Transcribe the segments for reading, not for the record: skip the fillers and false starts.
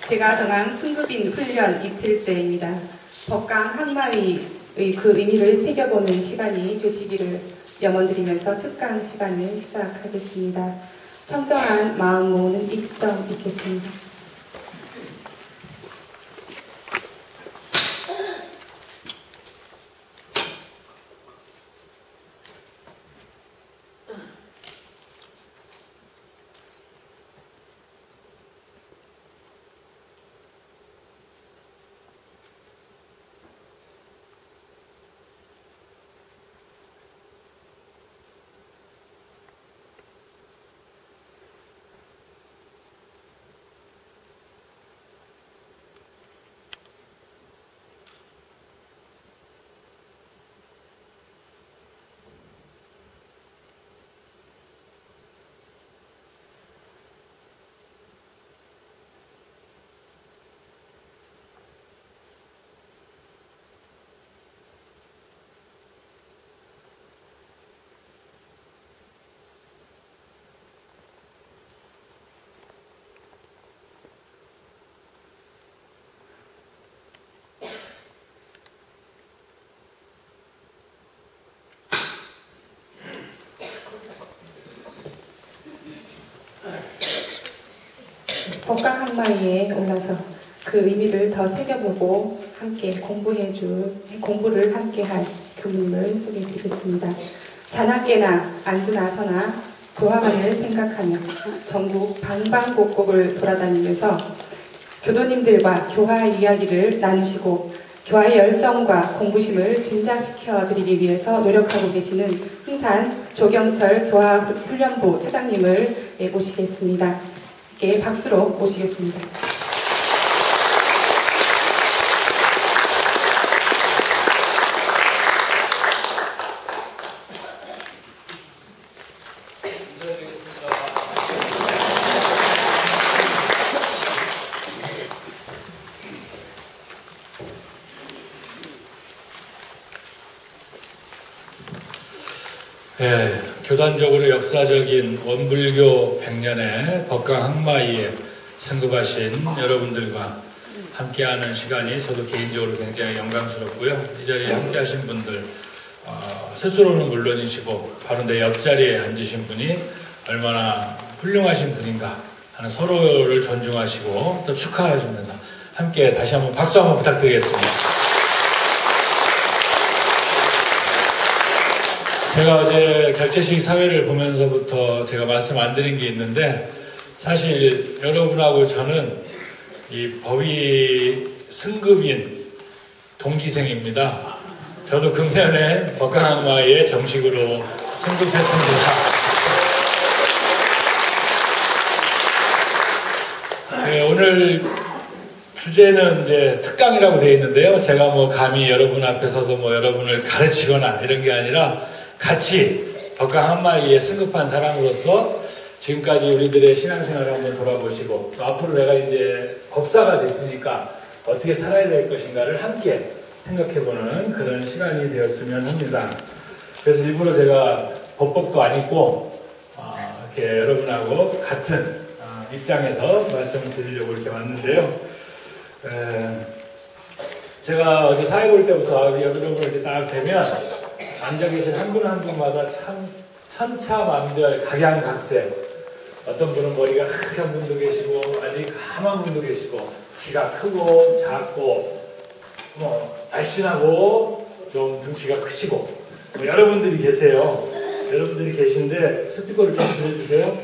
제가 정한 승급인 훈련 이틀째입니다. 법강 항마위의 그 의미를 새겨보는 시간이 되시기를 염원드리면서 특강 시간을 시작하겠습니다. 청정한 마음 모으는 입점 있겠습니다. 법강 항마위에 올라서 그 의미를 더 새겨보고 함께 공부를 함께 할 교님을 소개해드리겠습니다. 자나깨나 안주나서나 교화관을 생각하며 전국 방방곡곡을 돌아다니면서 교도님들과 교화 이야기를 나누시고 교화의 열정과 공부심을 진작시켜 드리기 위해서 노력하고 계시는 흥산 조경철 교화훈련부 차장님을 모시겠습니다. 박수로 모시겠습니다. 네, 교단적으로 역사적인 원불교 100년의 법강 항마위에 승급하신 여러분들과 함께하는 시간이 저도 개인적으로 굉장히 영광스럽고요. 이 자리에 함께하신 분들 스스로는 물론이시고 바로 내 옆자리에 앉으신 분이 얼마나 훌륭하신 분인가 하는 서로를 존중하시고 또 축하하시면서 함께 다시 한번 박수 한번 부탁드리겠습니다. 제가 어제 결재식 사회를 보면서부터 제가 말씀 안 드린 게 있는데 사실 여러분하고 저는 이 법위 승급인 동기생입니다. 저도 금년에 법강항마위에 정식으로 승급했습니다. 네, 오늘 주제는 이제 특강이라고 되어 있는데요. 제가 뭐 감히 여러분 앞에 서서 뭐 여러분을 가르치거나 이런 게 아니라 같이 법강항마위에 승급한 사람으로서 지금까지 우리들의 신앙생활을 한번 돌아보시고 또 앞으로 내가 이제 법사가 됐으니까 어떻게 살아야 될 것인가를 함께 생각해보는 그런 시간이 되었으면 합니다. 그래서 일부러 제가 법복도 안 입고 이렇게 여러분하고 같은 입장에서 말씀을 드리려고 이렇게 왔는데요. 제가 어제 사회 볼 때부터 여러분을 이렇게 딱 뵈면 앉아 계신 한 분 한 분마다 참 천차만별 각양각색, 어떤 분은 머리가 하얀 분도 계시고 아직 까만 분도 계시고 키가 크고 작고 날씬하고 좀 등치가 크시고 여러분들이 계세요. 여러분들이 계신데 스피커를 좀 들려주세요.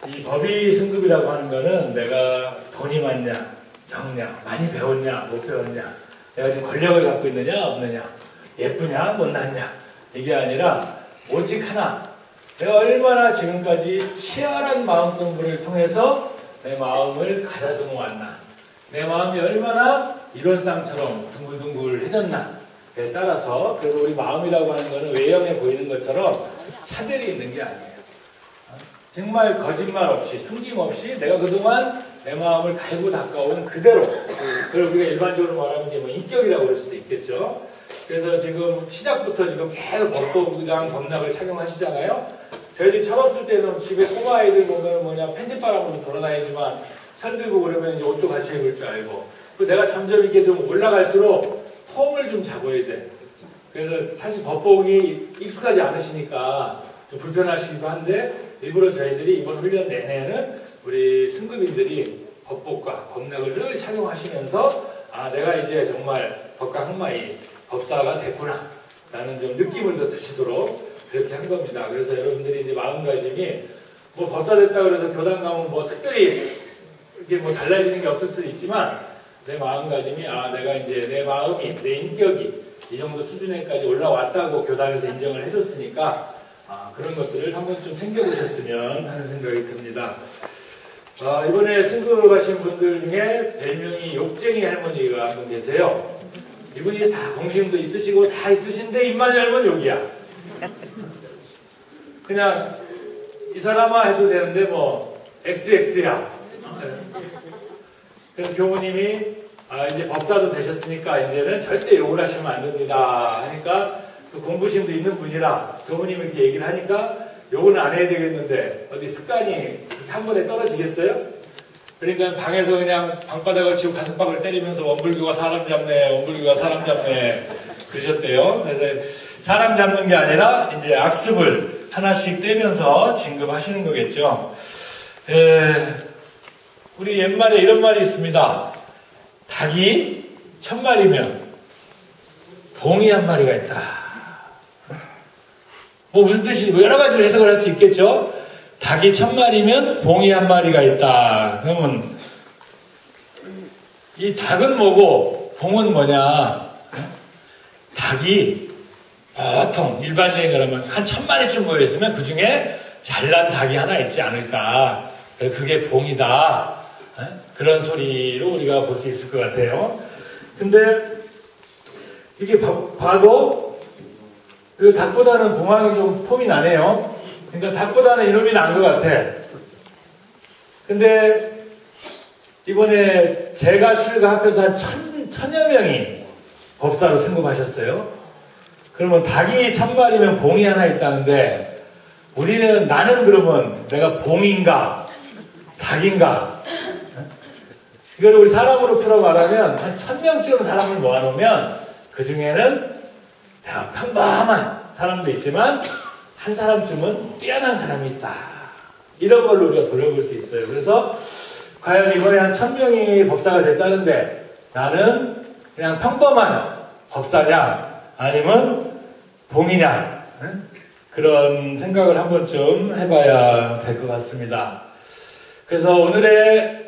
이 법위 승급이라고 하는 거는 내가 돈이 많냐 적냐 많이 배웠냐 못 배웠냐 내가 지금 권력을 갖고 있느냐 없느냐 예쁘냐 못났냐 이게 아니라 오직 하나, 내가 얼마나 지금까지 치열한 마음 공부를 통해서 내 마음을 가다듬어 왔나, 내 마음이 얼마나 이론상처럼 둥글둥글해졌나에 따라서, 그래서 우리 마음이라고 하는 것은 외형에 보이는 것처럼 차별이 있는 게 아니에요. 정말 거짓말 없이 숨김없이 내가 그동안 내 마음을 갈고 닦아온 그대로, 그걸 우리가 일반적으로 말하면 이제 뭐 인격이라고 그럴 수도 있겠죠. 그래서 지금 시작부터 지금 계속 법도랑 법락을 착용하시잖아요. 저희들이 철없을 때는 집에 꼬마 아이들 보면 뭐냐 팬티바람으로 돌아다니지만 천 들고 그러면 이제 옷도 같이 입을 줄 알고. 내가 점점 이렇게 좀 올라갈수록 폼을 좀 잡아야 돼. 그래서 사실 법복이 익숙하지 않으시니까 좀 불편하시기도 한데 일부러 저희들이 이번 훈련 내내는 우리 승급인들이 법복과 법락을 늘 착용하시면서 아 내가 이제 정말 법과 항마이 법사가 됐구나 라는 좀 느낌을 더 드시도록 그렇게 한 겁니다. 그래서 여러분들이 이제 마음가짐이 뭐 법사 됐다 그래서 교단 가면 뭐 특별히 이게 뭐 달라지는 게 없을 수도 있지만 내 마음가짐이 아 내가 이제 내 마음이 내 인격이 이 정도 수준에까지 올라왔다고 교단에서 인정을 해줬으니까 아, 그런 것들을 한번 좀 챙겨보셨으면 하는 생각이 듭니다. 이번에 승급하신 분들 중에 별명이 욕쟁이 할머니가 한 분 계세요. 이분이 다 공심도 있으시고 다 있으신데 입만 열면 욕이야. 그냥 이 사람아 해도 되는데 뭐 XX야. 그래서 교무님이 이제 법사도 되셨으니까 이제는 절대 욕을 하시면 안 됩니다 하니까 그 공부심도 있는 분이라 교무님이 이렇게 얘기를 하니까 욕은 안 해야 되겠는데 어디 습관이 한 번에 떨어지겠어요? 그러니까 방에서 그냥 방바닥을 치고 가슴팍을 때리면서 원불교가 사람 잡네 원불교가 사람 잡네 그러셨대요. 그래서 사람 잡는 게 아니라 이제 악습을 하나씩 떼면서 진급하시는 거겠죠. 우리 옛말에 이런 말이 있습니다. 닭이 1000마리면 봉이 1마리가 있다. 뭐 무슨 뜻이 뭐 여러 가지로 해석을 할 수 있겠죠. 닭이 1000마리면 봉이 1마리가 있다. 그러면 이 닭은 뭐고 봉은 뭐냐? 닭이 보통 일반적인 그러면 한 1000마리쯤 모여있으면 그 중에 잘난 닭이 하나 있지 않을까. 그게 봉이다. 그런 소리로 우리가 볼 수 있을 것 같아요. 근데 이렇게 봐도 그 닭보다는 봉황이 좀 폼이 나네요. 그러니까 닭보다는 이놈이 나은 것 같아. 근데 이번에 제가 출가학교에서 한 천여 명이 법사로 승급하셨어요. 그러면 닭이 1000마리면 봉이 하나 있다는데 나는 그러면 내가 봉인가 닭인가? 이걸 우리 사람으로 풀어 말하면 한 1000명쯤 사람을 모아놓으면 그 중에는 평범한 사람도 있지만 한 사람쯤은 뛰어난 사람이 있다. 이런 걸로 우리가 돌려볼 수 있어요. 그래서 과연 이번에 한 1000명이 법사가 됐다는데 나는 그냥 평범한 법사냐 아니면 봉이냐 그런 생각을 한 번쯤 해봐야 될 것 같습니다. 그래서 오늘의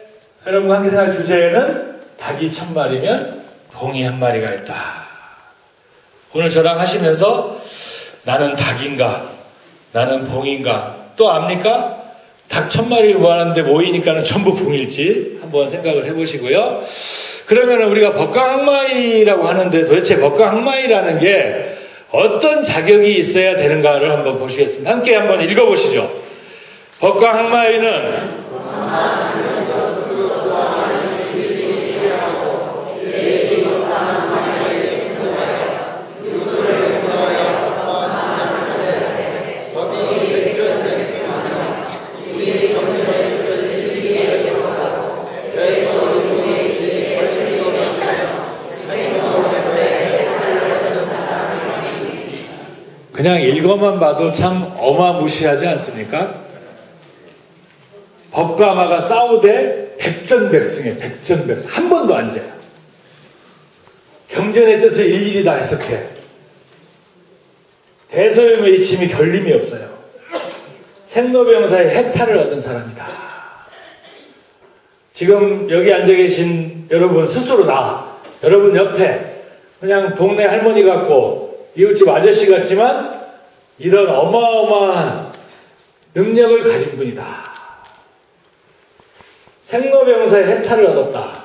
여러분과 함께 생활 주제는 닭이 1000마리면 봉이 1마리가 있다. 오늘 저랑 하시면서 나는 닭인가 나는 봉인가 또 압니까? 닭 1000마리를 모았는데 모이니까는 전부 봉일지 한번 생각을 해보시고요. 그러면 우리가 법강항마이라고 하는데 도대체 법강항마이라는 게 어떤 자격이 있어야 되는가를 한번 보시겠습니다. 함께 한번 읽어보시죠. 법강항마이는 그냥 읽어만 봐도 참 어마무시하지 않습니까? 법과 마가 싸우되 백전백승에 백전백승 한 번도 안 져요. 경전의 뜻을 일일이 다 해석해. 대소염의 이침이 결림이 없어요. 생로병사의 해탈을 얻은 사람이다. 지금 여기 앉아 계신 여러분 스스로 여러분 옆에 그냥 동네 할머니 같고 이웃집 아저씨 같지만 이런 어마어마한 능력을 가진 분이다. 생로병사의 해탈을 얻었다.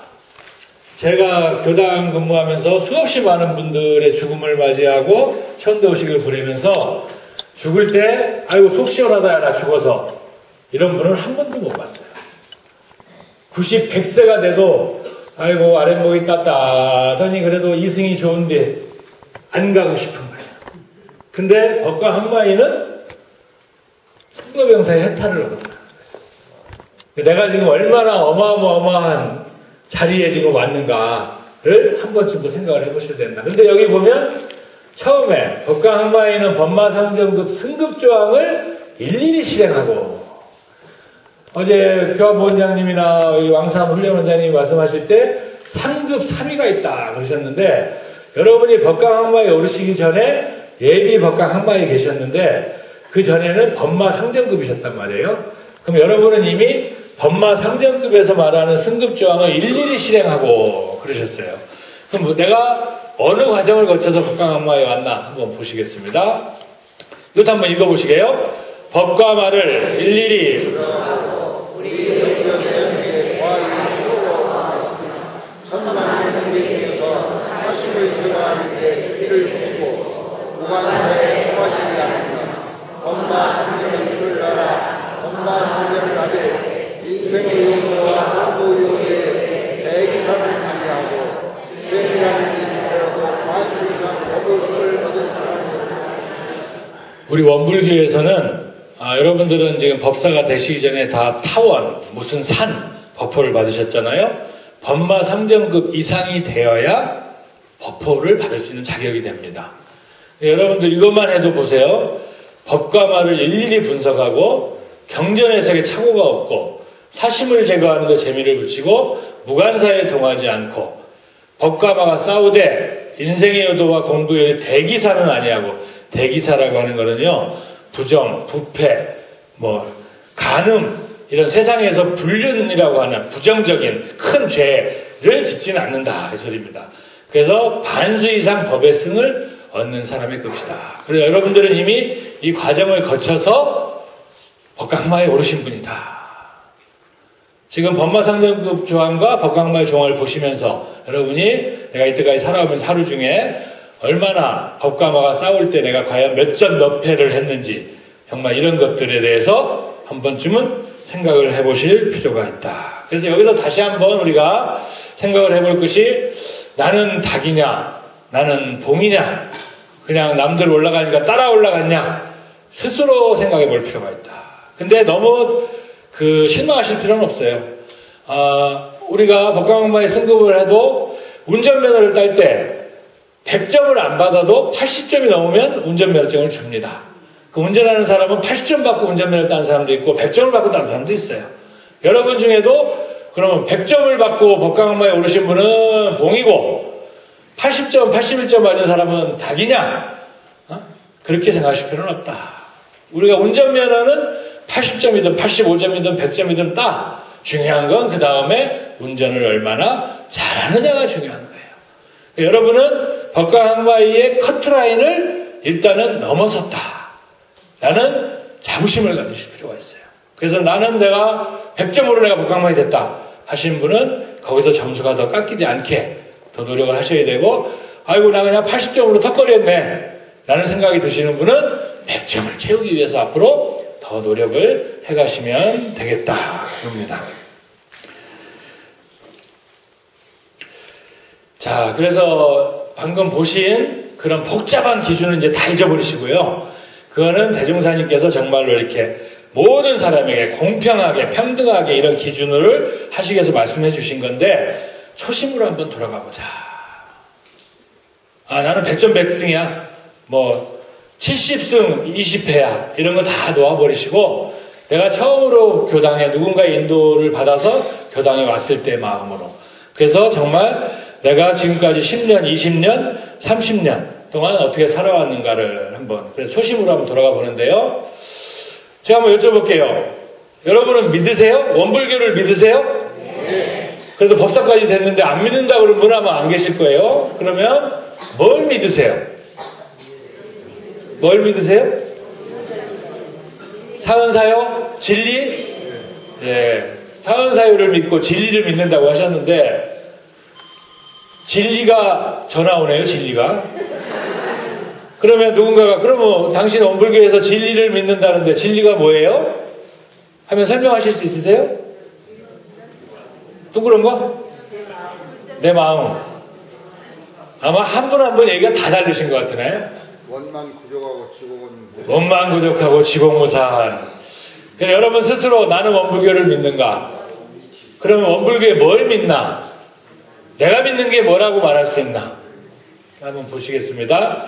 제가 교당 근무하면서 수없이 많은 분들의 죽음을 맞이하고 천도의식을 보내면서 죽을 때 아이고 속 시원하다 나 죽어서 이런 분을 한 번도 못 봤어요. 90, 100세가 돼도 아이고 아랫목이 빳빳하니 그래도 이승이 좋은데 안 가고 싶은 거예요. 근데 법과 항마이는 승로병사의 해탈을 얻었다. 내가 지금 얼마나 어마어마한 자리에 지금 왔는가를 한 번쯤 더 생각을 해보셔야 된다. 근데 여기 보면 처음에 법강항마에는 법마상정급 승급조항을 일일이 실행하고, 어제 교합원장님이나 왕삼훈련원장님이 말씀하실 때 상급 3위가 있다 그러셨는데, 여러분이 법강항마에 오르시기 전에 예비 법강항마에 계셨는데 그 전에는 법마상정급이셨단 말이에요. 그럼 여러분은 이미 법마상정급에서 말하는 승급조항을 일일이 실행하고 그러셨어요. 그럼 내가 어느 과정을 거쳐서 법강항마에 왔나 한번 보시겠습니다. 이것도 한번 읽어보시게요. 법과 말을 일일이 천만명에서 사심을 제거하는데 피를 붓고 무관사에 포하지 않으며 엄마 성령을 따라 엄마 성령을 하되 인생의 용도와 공부 용도에 대기사를 관리하고 쇠이라는 일이라도 만수이상 법을 얻은 사람입니다. 우리 원불교에서는 여러분들은 지금 법사가 되시기 전에 다 타원, 무슨 산, 법호를 받으셨잖아요. 법마 상정급 이상이 되어야 법호를 받을 수 있는 자격이 됩니다. 여러분들 이것만 해도 보세요. 법과 말을 일일이 분석하고 경전해석에 착오가 없고 사심을 제거하는 데 재미를 붙이고 무관사에 동하지 않고 법과 마가 싸우되 인생의 요도와 공부의 대기사는 아니하고, 대기사라고 하는 거는요, 부정, 부패, 간음, 이런 세상에서 불륜이라고 하는 부정적인 큰 죄를 짓지는 않는다 이 소리입니다. 그래서 반수 이상 법의 승을 얻는 사람의 급이다. 그래서 여러분들은 이미 이 과정을 거쳐서 법강마에 오르신 분이다. 지금 법마상정급 조항과 법강마의 조항을 보시면서 여러분이 내가 이때까지 살아오면서 하루 중에 얼마나 법과마가 싸울 때 내가 과연 몇 전 몇 패를 했는지, 정말 이런 것들에 대해서 한 번쯤은 생각을 해보실 필요가 있다. 그래서 여기서 다시 한번 우리가 생각을 해볼 것이, 나는 닭이냐, 나는 봉이냐, 그냥 남들 올라가니까 따라 올라갔냐, 스스로 생각해 볼 필요가 있다. 근데 너무 실망하실 필요는 없어요. 우리가 법강항마에 승급을 해도 운전면허를 딸 때 100점을 안 받아도 80점이 넘으면 운전면허증을 줍니다. 그 운전하는 사람은 80점 받고 운전면허를 딴 사람도 있고 100점을 받고 딴 사람도 있어요. 여러분 중에도 그러면 100점을 받고 법강항마에 오르신 분은 봉이고 80점, 81점 맞은 사람은 닭이냐? 그렇게 생각하실 필요는 없다. 우리가 운전면허는 80점이든 85점이든 100점이든 따. 중요한 건 그 다음에 운전을 얼마나 잘하느냐가 중요한 거예요. 여러분은 법강항마의 커트라인을 일단은 넘어섰다 라는 자부심을 가지실 필요가 있어요. 그래서 나는 내가 100점으로 내가 법강항마에 됐다 하시는 분은 거기서 점수가 더 깎이지 않게 더 노력을 하셔야 되고, 아이고 나 그냥 80점으로 턱걸이 했네 라는 생각이 드시는 분은 100점을 채우기 위해서 앞으로 더 노력을 해가시면 되겠다 그럽니다. 자, 그래서 방금 보신 그런 복잡한 기준은 이제 다 잊어버리시고요. 그거는 대종사님께서 정말로 이렇게 모든 사람에게 공평하게 평등하게 이런 기준을 하시기 위해서 말씀해 주신 건데, 초심으로 한번 돌아가 보자. 나는 100점 100승이야. 70승 20패야. 이런 거 다 놓아버리시고, 내가 처음으로 교당에 누군가의 인도를 받아서 교당에 왔을 때의 마음으로. 그래서 정말 내가 지금까지 10년, 20년, 30년 동안 어떻게 살아왔는가를 한번, 그래서 초심으로 한번 돌아가 보는데요. 제가 한번 여쭤볼게요. 여러분은 믿으세요? 원불교를 믿으세요? 네. 그래도 법사까지 됐는데 안 믿는다 그러면 분 아마 안 계실 거예요. 그러면 뭘 믿으세요? 뭘 믿으세요? 사은사요? 진리? 네. 사은사유를 믿고 진리를 믿는다고 하셨는데, 진리가 전화 오네요, 진리가. 그러면 누군가가, 그러면 당신 원불교에서 진리를 믿는다는데 진리가 뭐예요? 하면 설명하실 수 있으세요? 또 그런 거? 내 마음. 아마 한 분 한 분 얘기가 다 다르신 것 같으나요? 원만 부족하고 지공은 원만 부족하고 지공무사한. 그래서 여러분 스스로 나는 원불교를 믿는가? 그러면 원불교에 뭘 믿나? 내가 믿는 게 뭐라고 말할 수 있나? 한번 보시겠습니다.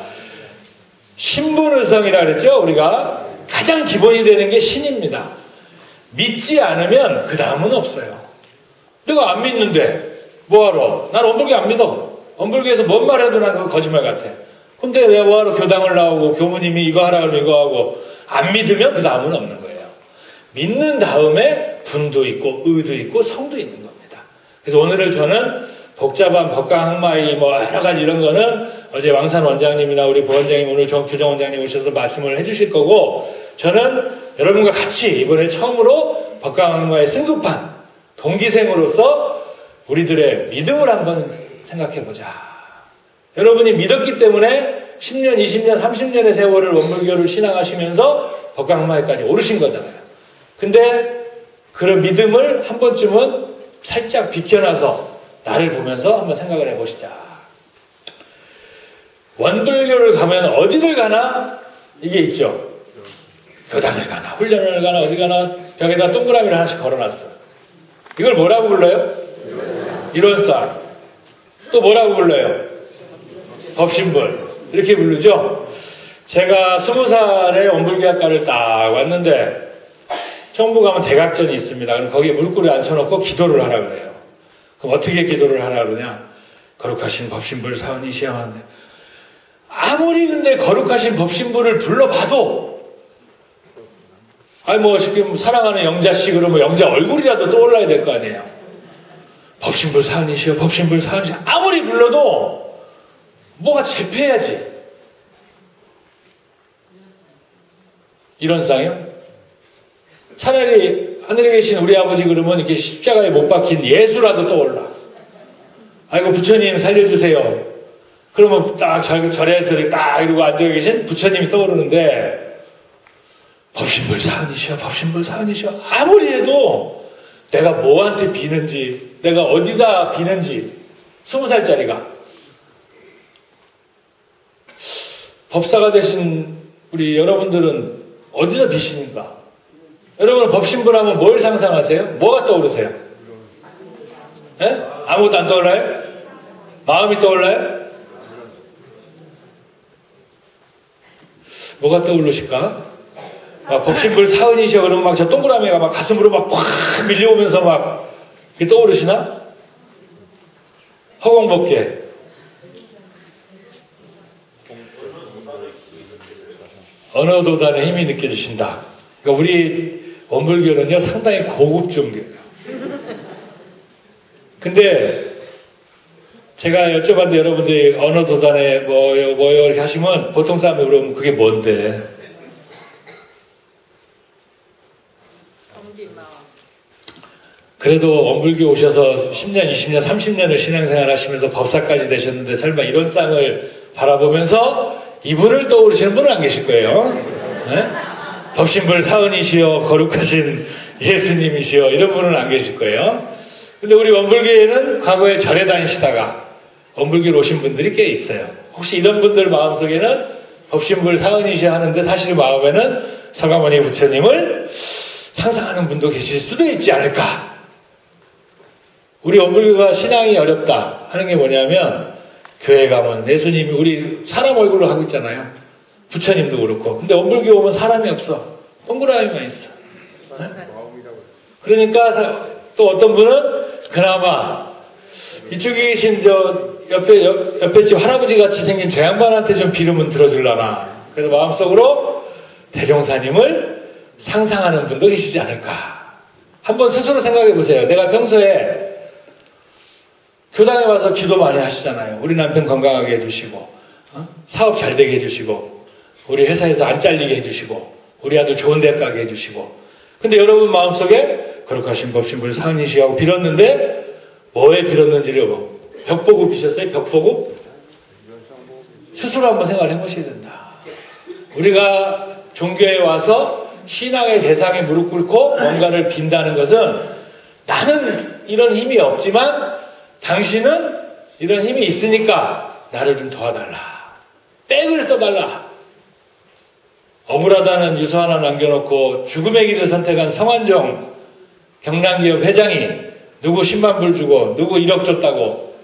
신분의성이라 그랬죠? 우리가 가장 기본이 되는 게 신입니다. 믿지 않으면 그 다음은 없어요. 내가 안 믿는데 뭐하러? 난 원불교 안 믿어. 원불교에서 뭔 말해도 난 그거 거짓말 같아. 근데 왜 뭐하러 교당을 나오고 교무님이 이거 하라 그러면 이거 하고 안 믿으면 그 다음은 없는 거예요. 믿는 다음에 분도 있고 의도 있고 성도 있는 겁니다. 그래서 오늘을 저는 복잡한 법강항마의 뭐 여러 가지 이런 거는 어제 왕산 원장님이나 우리 부원장님 오늘 교정 원장님 오셔서 말씀을 해주실 거고 저는 여러분과 같이 이번에 처음으로 법강항마의 승급한 동기생으로서 우리들의 믿음을 한번 생각해보자. 여러분이 믿었기 때문에 10년, 20년, 30년의 세월을 원불교를 신앙하시면서 법강항마에까지 오르신 거잖아요. 근데 그런 믿음을 한 번쯤은 살짝 비켜놔서 나를 보면서 한번 생각을 해보시자. 원불교를 가면 어디를 가나 이게 있죠. 교당을 가나 훈련을 가나 어디 가나 벽에다 동그라미를 하나씩 걸어놨어. 이걸 뭐라고 불러요? 이론상. 또 뭐라고 불러요? 법신불. 이렇게 부르죠. 제가 20살에 원불교학과를 딱 왔는데 청부 가면 대각전이 있습니다. 그럼 거기에 물구를 앉혀놓고 기도를 하라 그래요. 그럼 어떻게 기도를 하라 그러냐? 거룩하신 법신불 사원이시여 하는데 아무리 근데 거룩하신 법신불을 불러봐도 아니 뭐 지금 사랑하는 영자씨 그러면 영자 얼굴이라도 떠올라야 될 거 아니에요. 법신불 사원이시여 법신불 사원이시여 아무리 불러도 뭐가 재패야지. 이런 쌍이요? 차라리 하늘에 계신 우리 아버지 그러면 이렇게 십자가에 못 박힌 예수라도 떠올라. 아이고 부처님 살려주세요. 그러면 딱 절에서 딱 이러고 앉아 계신 부처님이 떠오르는데 법신불 사은이시여 법신불 사은이시여 아무리 해도 내가 뭐한테 비는지 내가 어디다 비는지 20살짜리가 법사가 되신 우리 여러분들은 어디다 비십니까? 여러분 법신불하면 뭘 상상하세요? 뭐가 떠오르세요? 예? 아무것도 안 떠올라요? 마음이 떠올라요? 뭐가 떠오르실까? 법신불 사은이시여 그러면 막 저 동그라미가 막 가슴으로 막 확 밀려오면서 막 이게 떠오르시나? 허공법계 언어도단의 힘이 느껴지신다. 그러니까 우리 원불교는요 상당히 고급 종교예요. 근데 제가 여쭤봤는데 여러분들이 언어도단에 뭐요 이렇게 하시면 보통 사람들이 그러면 그게 뭔데? 그래도 원불교 오셔서 10년, 20년, 30년을 신앙생활 하시면서 법사까지 되셨는데 설마 이런 쌍을 바라보면서 이분을 떠오르시는 분은 안 계실 거예요. 네? 법신불 사은이시여 거룩하신 예수님이시여 이런 분은 안 계실 거예요. 근데 우리 원불교에는 과거에 절에 다니시다가 원불교로 오신 분들이 꽤 있어요. 혹시 이런 분들 마음속에는 법신불 사은이시여 하는데 사실 마음에는 서가모니 부처님을 상상하는 분도 계실 수도 있지 않을까. 우리 원불교가 신앙이 어렵다 하는 게 뭐냐면 교회 가면 예수님이 우리 사람 얼굴로 하고 있잖아요. 부처님도 그렇고. 근데 원불교 오면 사람이 없어. 동그라미만 있어. 네? 그러니까 또 어떤 분은 그나마 이쪽에 계신 저 옆에 집 할아버지 같이 생긴 저 양반한테 좀 비름은 들어줄라나. 그래서 마음속으로 대종사님을 상상하는 분도 계시지 않을까. 한번 스스로 생각해 보세요. 내가 평소에 교당에 와서 기도 많이 하시잖아요. 우리 남편 건강하게 해주시고 사업 잘 되게 해주시고 우리 회사에서 안 잘리게 해주시고 우리 아들 좋은 데 가게 해주시고 근데 여러분 마음속에 거룩하신 법신불 사은이시여 하고 빌었는데 뭐에 빌었는지를 벽 보고 비셨어요? 벽 보고? 스스로 한번 생각을 해보셔야 된다. 우리가 종교에 와서 신앙의 대상에 무릎 꿇고 뭔가를 빈다는 것은 나는 이런 힘이 없지만 당신은 이런 힘이 있으니까 나를 좀 도와달라. 백을 써달라. 억울하다는 유서 하나 남겨놓고 죽음의 길을 선택한 성환정 경남기업 회장이 누구 10만 불 주고 누구 1억 줬다고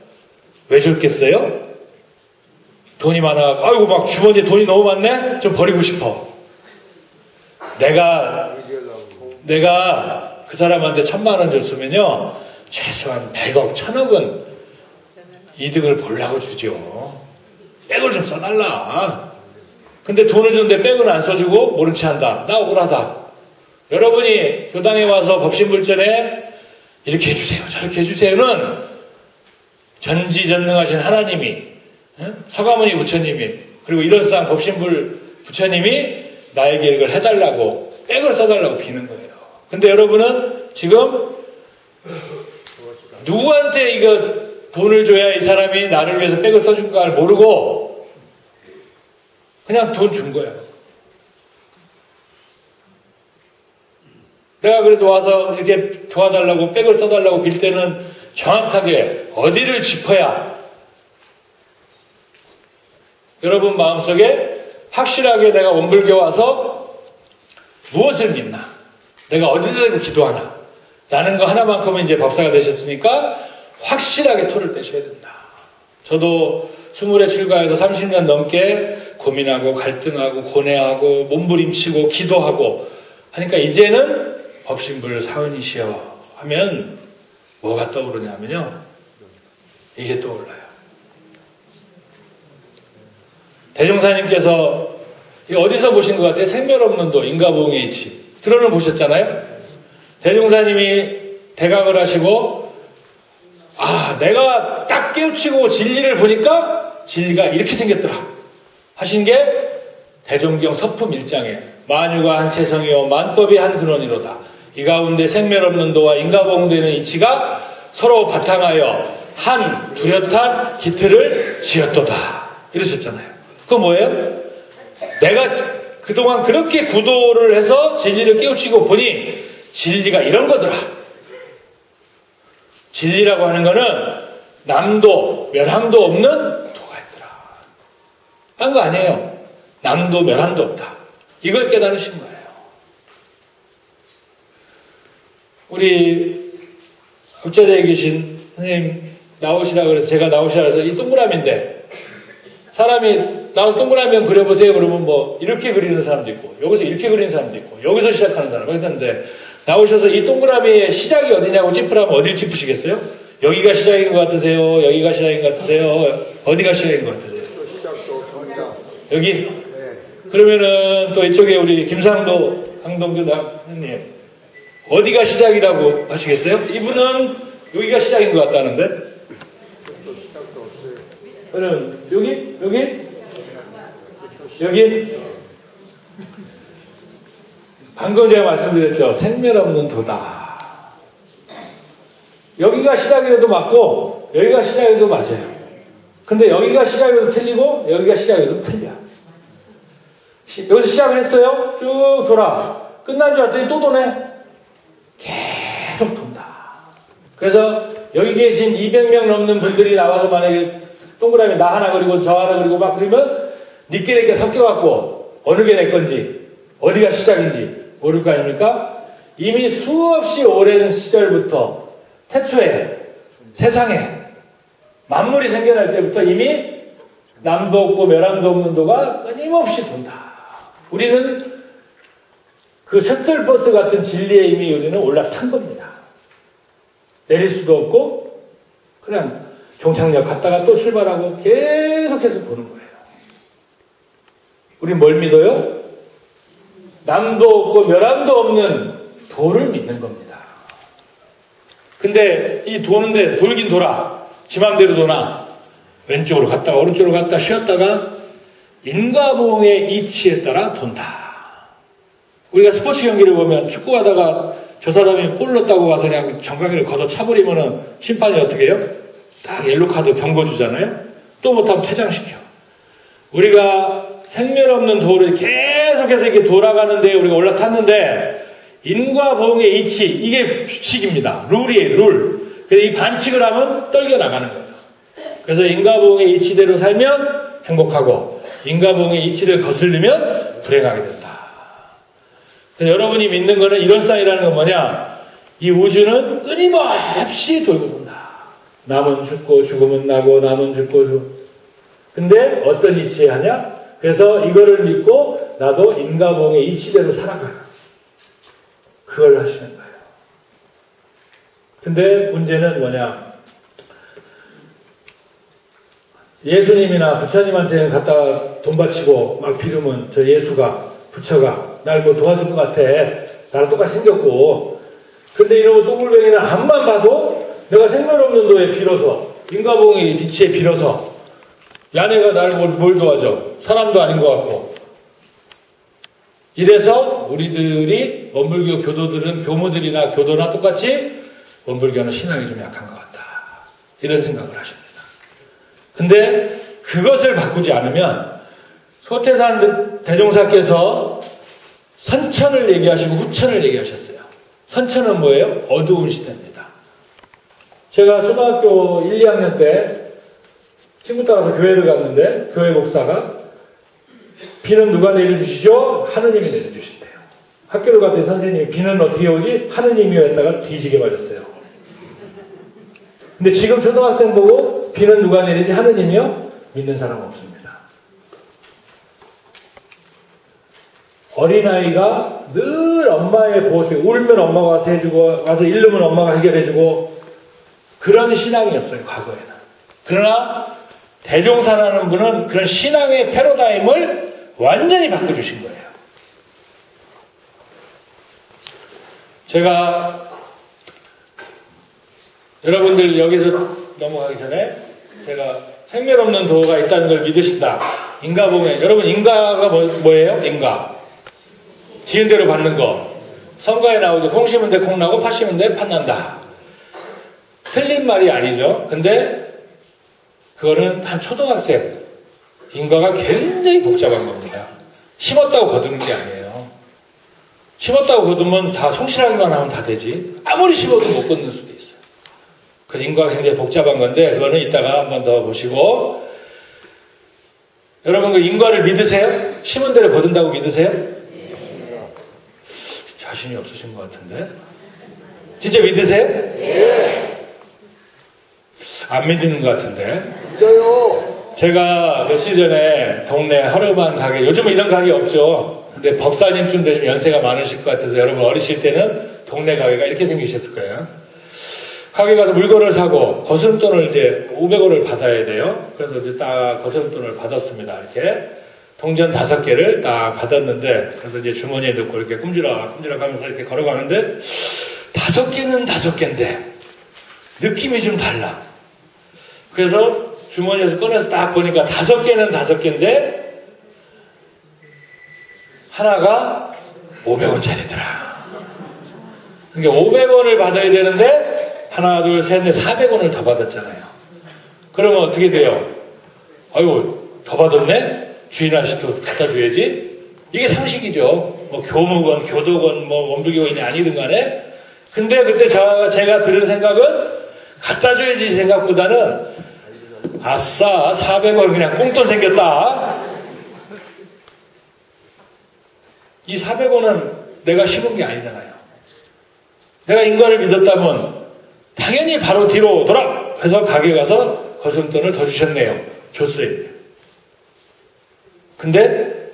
왜 줬겠어요? 돈이 많아. 아이고 막 주머니에 돈이 너무 많네? 좀 버리고 싶어. 내가 그 사람한테 1,000만 원 줬으면요 최소한 100억, 1,000억은 이득을 보려고 주죠. 백을 좀 써달라. 근데 돈을 주는데 백은 안 써주고 모른 채 한다. 나 억울하다. 여러분이 교당에 와서 법신불전에 이렇게 해주세요 저렇게 해주세요는 전지전능하신 하나님이, 서가모니 부처님이, 그리고 일원상 법신불 부처님이 나에게 이걸 해달라고 백을 써달라고 비는 거예요. 근데 여러분은 지금 누구한테 이거 돈을 줘야 이 사람이 나를 위해서 백을 써준가를 모르고 그냥 돈 준 거예요. 내가 그래도 와서 이렇게 도와달라고 백을 써달라고 빌 때는 정확하게 어디를 짚어야 여러분 마음속에 확실하게 내가 원불교 와서 무엇을 믿나, 내가 어디다 대고 기도하나 라는 거 하나만큼은 이제 법사가 되셨으니까 확실하게 토를 떼셔야 된다. 저도 스물에 출가해서 30년 넘게 고민하고 갈등하고 고뇌하고 몸부림치고 기도하고 하니까 이제는 법신불 사은이시여 하면 뭐가 떠오르냐면요 이게 떠올라요. 대종사님께서 어디서 보신 것 같아요? 생멸없는도 인가보응의 이치 들어는 보셨잖아요. 대종사님이 대각을 하시고 내가 딱 깨우치고 진리를 보니까 진리가 이렇게 생겼더라 하신 게 대종경 서품 1장에 만유가 한 체성이요 만법이 한 근원이로다. 이 가운데 생멸없는 도와 인가보응되는 이치가 서로 바탕하여 한 뚜렷한 기틀을 지었도다 이러셨잖아요. 그거 뭐예요? 내가 그동안 그렇게 구도를 해서 진리를 깨우치고 보니 진리가 이런 거더라. 진리라고 하는 거는 남도 멸함도 없는 도가 있더라. 한 거 아니에요. 남도 멸함도 없다. 이걸 깨달으신 거예요. 우리 읍자리에 계신 선생님 나오시라 그래서 제가 나오시라 그래서 이 동그라미인데 사람이 나와서 동그라미 한번 그려보세요 그러면 뭐 이렇게 그리는 사람도 있고 여기서 이렇게 그리는 사람도 있고 여기서 시작하는 사람도 있는데 나오셔서 이 동그라미의 시작이 어디냐고 짚으라면 어딜 짚으시겠어요? 여기가 시작인 것 같으세요? 여기가 시작인 것 같으세요? 어디가 시작인 것 같으세요? 여기? 그러면은 또 이쪽에 우리 김상도 강동규 나님 어디가 시작이라고 하시겠어요? 이분은 여기가 시작인 것 같다는데 그러면 여기? 방금 제가 말씀드렸죠. 생멸 없는 도다. 여기가 시작이라도 맞고 여기가 시작이라도 맞아요. 근데 여기가 시작이라도 틀리고 여기가 시작이라도 틀려. 여기서 시작을 했어요. 쭉 돌아. 끝난 줄 알았더니 또 도네. 계속 돈다. 그래서 여기 계신 200명 넘는 분들이 나와서 만약에 동그라미 나 하나 그리고 저 하나 그리고 막 그러면 니께 섞여갖고 어느 게 내 건지 어디가 시작인지 모를 거 아닙니까? 이미 수없이 오랜 시절부터 태초에 세상에 만물이 생겨날 때부터 이미 남도 없고 멸함도 없는 도가 끊임없이 돈다. 우리는 그 셔틀버스 같은 진리에 이미 우리는 올라탄 겁니다. 내릴 수도 없고 그냥 종착역 갔다가 또 출발하고 계속해서 보는 거예요. 우린 뭘 믿어요? 남도 없고 멸함도 없는 도를 믿는 겁니다. 근데 이 도는데 돌긴 돌아. 지 맘대로 도나. 왼쪽으로 갔다가 오른쪽으로 갔다가 쉬었다가 인과보응의 이치에 따라 돈다. 우리가 스포츠 경기를 보면 축구하다가 저 사람이 골 넣었다고 가서 그냥 정강이를 걷어 차버리면은 심판이 어떻게 해요? 딱 옐로카드 경고 주잖아요? 또 못하면 퇴장시켜. 우리가 생멸 없는 도를 계속해서 이렇게 돌아가는데 우리가 올라탔는데 인과보응의 이치, 이게 규칙입니다. 룰이에요, 룰. 그래서 이 반칙을 하면 떨겨 나가는 거예요. 그래서 인과보응의 이치대로 살면 행복하고 인과보응의 이치를 거슬리면 불행하게 된다. 그래서 여러분이 믿는 거는 이런 사인이라는 건 뭐냐? 이 우주는 끊임없이 돌고 돈다. 남은 죽고 죽으면 나고 남은 죽고 근데 어떤 이치에 하냐? 그래서 이거를 믿고 나도 인과봉의 이치대로 살아가. 그걸 하시는 거예요. 근데 문제는 뭐냐? 예수님이나 부처님한테는 갖다가 돈 바치고 막 빌으면 저 예수가 부처가 날 뭐 도와줄 것 같아. 나랑 똑같이 생겼고. 근데 이러면 똥굴뱅이는 앞만 봐도 내가 생멸없는 도에 빌어서 인과봉의 이치에 빌어서 야네가 날 뭘 도와줘? 사람도 아닌 것 같고. 이래서 우리들이 원불교 교도들은 교무들이나 교도나 똑같이 원불교는 신앙이 좀 약한 것 같다. 이런 생각을 하십니다. 근데 그것을 바꾸지 않으면 소태산 대종사께서 선천을 얘기하시고 후천을 얘기하셨어요. 선천은 뭐예요? 어두운 시대입니다. 제가 초등학교 1, 2학년 때 친구 따라서 교회를 갔는데 교회 목사가 비는 누가 내려주시죠? 하느님이 내려주신대요. 학교를 갔더니 선생님이 비는 어떻게 오지? 하느님이요 했다가 뒤지게 맞았어요. 근데 지금 초등학생 보고 비는 누가 내리지? 하느님이요? 믿는 사람 없습니다. 어린아이가 늘 엄마의 보호색, 울면 엄마가 와서 해주고 와서 잃으면 엄마가 해결해주고 그런 신앙이었어요. 과거에는. 그러나 대종사라는 분은 그런 신앙의 패러다임을 완전히 바꿔주신 거예요. 제가 여러분들 여기서 넘어가기 전에 제가 생멸 없는 도가 있다는 걸 믿으신다. 인과봉에 여러분 인과가 뭐예요? 인과 지은 대로 받는 거. 성가에 나오죠. 콩 심은 데 콩 나고 팥 심은 데 팥 난다. 틀린 말이 아니죠. 근데 그거는 한 초등학생 인과가 굉장히 복잡한 겁니다. 심었다고 거두는 게 아니에요. 심었다고 거두면 다 성실하기만 하면 다 되지. 아무리 심어도 못 거두는 수도 있어요. 그래서 인과가 굉장히 복잡한 건데 그거는 이따가 한 번 더 보시고 여러분 그 인과를 믿으세요? 심은 대로 거둔다고 믿으세요? 자신이 없으신 것 같은데 진짜 믿으세요? 안 믿는 것 같은데 진짜요? 제가 며칠 전에 동네 하루만 가게 요즘은 이런 가게 없죠. 근데 법사님쯤 되시면 연세가 많으실 것 같아서 여러분 어리실 때는 동네 가게가 이렇게 생기셨을 거예요. 가게 가서 물건을 사고 거스름돈을 이제 500원을 받아야 돼요. 그래서 이제 딱 거스름돈을 받았습니다. 이렇게 동전 5개를 딱 받았는데 그래서 이제 주머니에 넣고 이렇게 꼼지락 하면서 이렇게 걸어가는데 5개는 5개인데 느낌이 좀 달라. 그래서 주머니에서 꺼내서 딱 보니까 5개는 5개인데 하나가 500원짜리더라. 그러니까 500원을 받아야 되는데 하나, 둘, 셋, 넷, 400원을 더 받았잖아요. 그러면 어떻게 돼요? 아유, 더 받았네? 주인 아저씨도 갖다 줘야지? 이게 상식이죠. 뭐 교무건, 교도건, 뭐 원불교인이 아니든 간에. 근데 그때 제가 들은 생각은 갖다 줘야지 생각보다는 아싸 400원 그냥 꽁돈 생겼다. 이 400원은 내가 심은 게 아니잖아요. 내가 인과를 믿었다면 당연히 바로 뒤로 돌아 해서 가게 가서 거스름돈을 더 주셨네요. 줬어요. 근데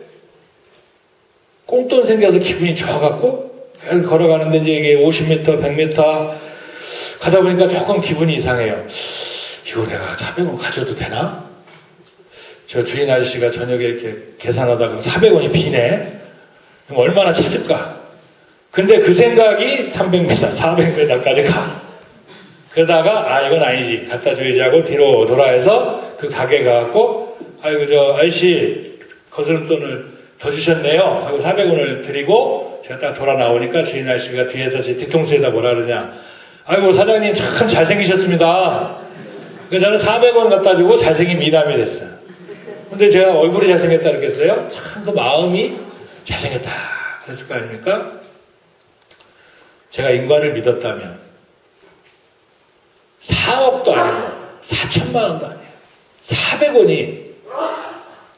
꽁돈 생겨서 기분이 좋아갖고 걸어가는데 이제 이게 50m, 100m 가다 보니까 조금 기분이 이상해요. 이거 내가 400원 가져도 되나? 저 주인 아저씨가 저녁에 이렇게 계산하다 그럼 400원이 비네? 그럼 얼마나 찾을까? 근데 그 생각이 300m, 400m까지 가. 그러다가 이건 아니지. 갖다 줘야지 하고 뒤로 돌아해서 그 가게 가갖고 아이고 저 아저씨 거스름돈을 더 주셨네요 하고 400원을 드리고 제가 딱 돌아 나오니까 주인 아저씨가 뒤에서 제 뒤통수에다 뭐라 그러냐. 아이고 사장님 참 잘생기셨습니다. 그래서 저는 400원 갖다 주고 잘생긴 미남이 됐어요. 근데 제가 얼굴이 잘생겼다 그랬겠어요? 참 그 마음이 잘생겼다 그랬을 거 아닙니까? 제가 인과를 믿었다면 4억도 아니고 4천만 원도 아니에요. 400원이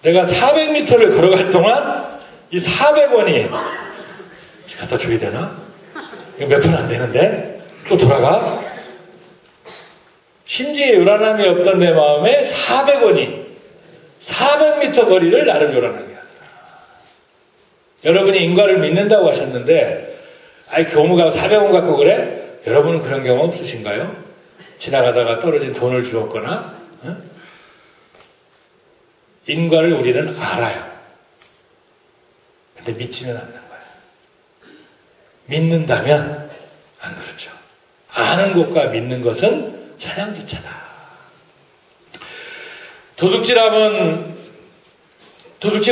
내가 400m를 걸어갈 동안 이 400원이 갖다 줘야 되나? 이거 몇 푼 안 되는데? 또 돌아가? 심지어 요란함이 없던 내 마음에 400원이 400m 거리를 나를 요란하게 하더라. 여러분이 인과를 믿는다고 하셨는데 아이 교무가 400원 갖고 그래? 여러분은 그런 경험 없으신가요? 지나가다가 떨어진 돈을 주었거나 인과를 우리는 알아요. 근데 믿지는 않는 거예요. 믿는다면 안 그렇죠. 아는 것과 믿는 것은 천양지차다. 도둑질은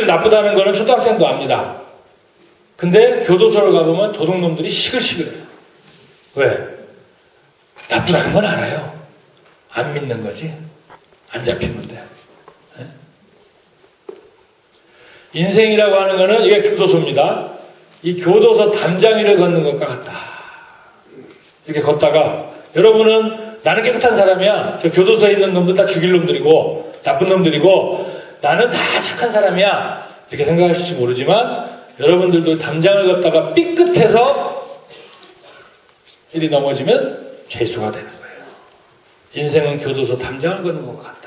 나쁘다는 거는 초등학생도 압니다. 근데 교도소를 가보면 도둑놈들이 시글시글해요. 왜? 나쁘다는 건 알아요. 안 믿는 거지. 안 잡히면 돼. 인생이라고 하는 거는 이게 교도소입니다. 이 교도소 담장 위를 걷는 것과 같다. 이렇게 걷다가 여러분은 나는 깨끗한 사람이야. 저 교도소에 있는 놈들 다 죽일 놈들이고 나쁜 놈들이고 나는 다 착한 사람이야. 이렇게 생각하실지 모르지만 여러분들도 담장을 걷다가 삐끗해서 이리 넘어지면 죄수가 되는 거예요. 인생은 교도소 담장을 걷는 것 같다.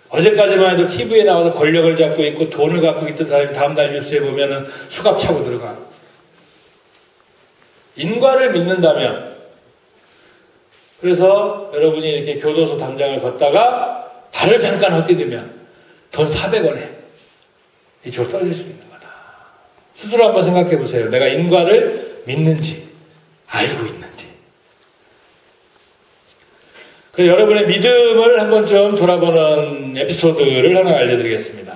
어제까지만 해도 TV에 나와서 권력을 잡고 있고 돈을 갖고 있던 사람이 다음날 뉴스에 보면은 수갑 차고 들어가. 인과를 믿는다면, 그래서 여러분이 이렇게 교도소 담장을 걷다가 발을 잠깐 헛디디면 돈 400원에 이쪽으로 떨어질 수도 있는 거다. 스스로 한번 생각해 보세요. 내가 인과를 믿는지 알고 있는지. 그래서 여러분의 믿음을 한번 좀 돌아보는 에피소드를 하나 알려드리겠습니다.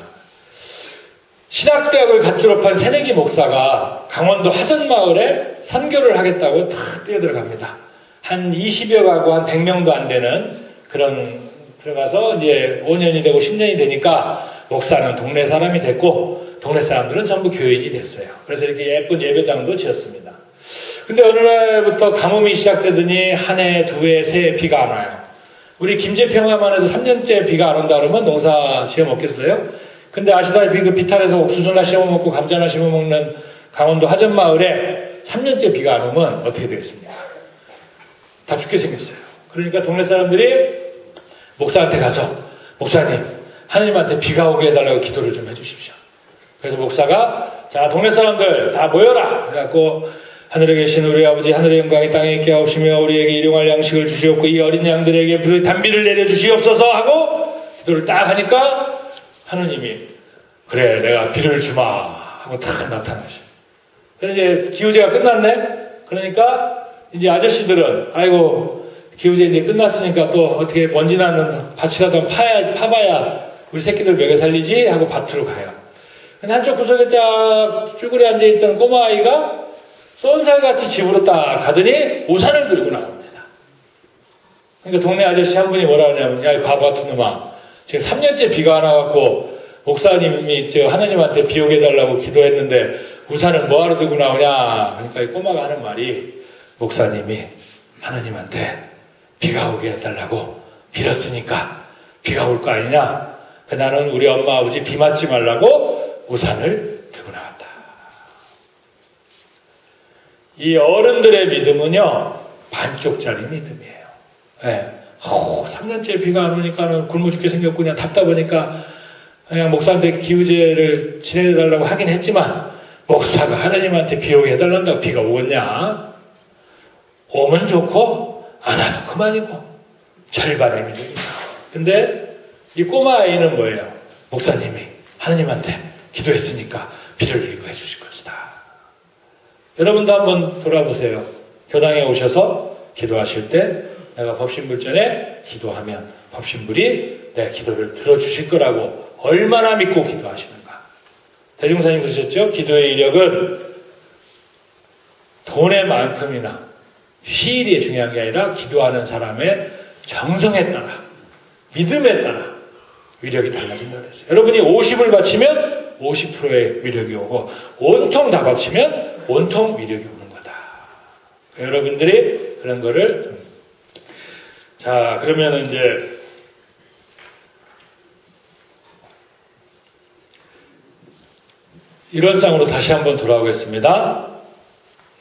신학대학을 갓 졸업한 새내기 목사가 강원도 하전마을에 선교를 하겠다고 탁 뛰어들어갑니다. 한 20여 가구 한 100명도 안 되는 그런 들어가서 이제 5년이 되고 10년이 되니까 목사는 동네 사람이 됐고 동네 사람들은 전부 교인이 됐어요. 그래서 이렇게 예쁜 예배당도 지었습니다. 근데 어느 날부터 가뭄이 시작되더니 한 해, 두 해, 세 해 비가 안 와요. 우리 김제평화만 해도 3년째 비가 안 온다 그러면 농사 지어 먹겠어요? 근데 아시다시피 그 비탈에서 옥수수나 심어 먹고 감자나 심어 먹는 강원도 하전마을에 3년째 비가 안 오면 어떻게 되겠습니까? 다 죽게 생겼어요. 그러니까 동네 사람들이 목사한테 가서 목사님 하느님한테 비가 오게 해달라고 기도를 좀 해주십시오. 그래서 목사가 자 동네 사람들 다 모여라 그래갖고 하늘에 계신 우리 아버지 하늘의 영광이 땅에 있게 하옵시며 우리에게 일용할 양식을 주시옵고 이 어린 양들에게 단비를 내려주시옵소서 하고 기도를 딱 하니까 하느님이 그래 내가 비를 주마 하고 딱 나타나셔. 그래서 이제 기후제가 끝났네. 그러니까 이제 아저씨들은 아이고 기후제 이제 끝났으니까 또 어떻게 먼지 나는 밭이라도 파봐야 우리 새끼들 먹여 살리지 하고 밭으로 가요. 근데 한쪽 구석에 쫙 쭈그려 앉아있던 꼬마아이가 쏜살같이 집으로 딱 가더니 우산을 들고 나옵니다. 그러니까 동네 아저씨 한 분이 뭐라 하냐면 야 이 바보 같은 놈아 지금 3년째 비가 안 와갖고 목사님이 하나님한테 비 오게 해달라고 기도했는데 우산을 뭐하러 들고 나오냐. 그러니까 이 꼬마가 하는 말이 목사님이 하나님한테 비가 오게 해달라고 빌었으니까 비가 올 거 아니냐. 나는 우리 엄마 아버지 비 맞지 말라고 우산을 들고 나왔다. 이 어른들의 믿음은요 반쪽짜리 믿음이에요. 네. 3년째 비가 안 오니까 굶어 죽게 생겼고 그냥 답답하니까 그냥 목사한테 기후제를 지내달라고 하긴 했지만 목사가 하나님한테 비 오게 해달란다고 비가 오겠냐? 오면 좋고 안 와도 그만이고 절반의 믿음이다. 근데 이 꼬마 아이는 뭐예요? 목사님이 하나님한테 기도했으니까 비를 내리고 해주실 것이다. 여러분도 한번 돌아보세요. 교당에 오셔서 기도하실 때 내가 법신불 전에 기도하면 법신불이 내 기도를 들어주실 거라고 얼마나 믿고 기도하시는가. 대종사님 그러셨죠? 기도의 이력은 돈의 만큼이나 희일이 중요한 게 아니라 기도하는 사람의 정성에 따라 믿음에 따라 위력이 달라진다 그랬어요. 여러분이 50을 바치면 50%의 위력이 오고 온통 다 바치면 온통 위력이 오는 거다. 여러분들이 그런 거를 자 그러면 이제 일월상으로 다시 한번 돌아오겠습니다.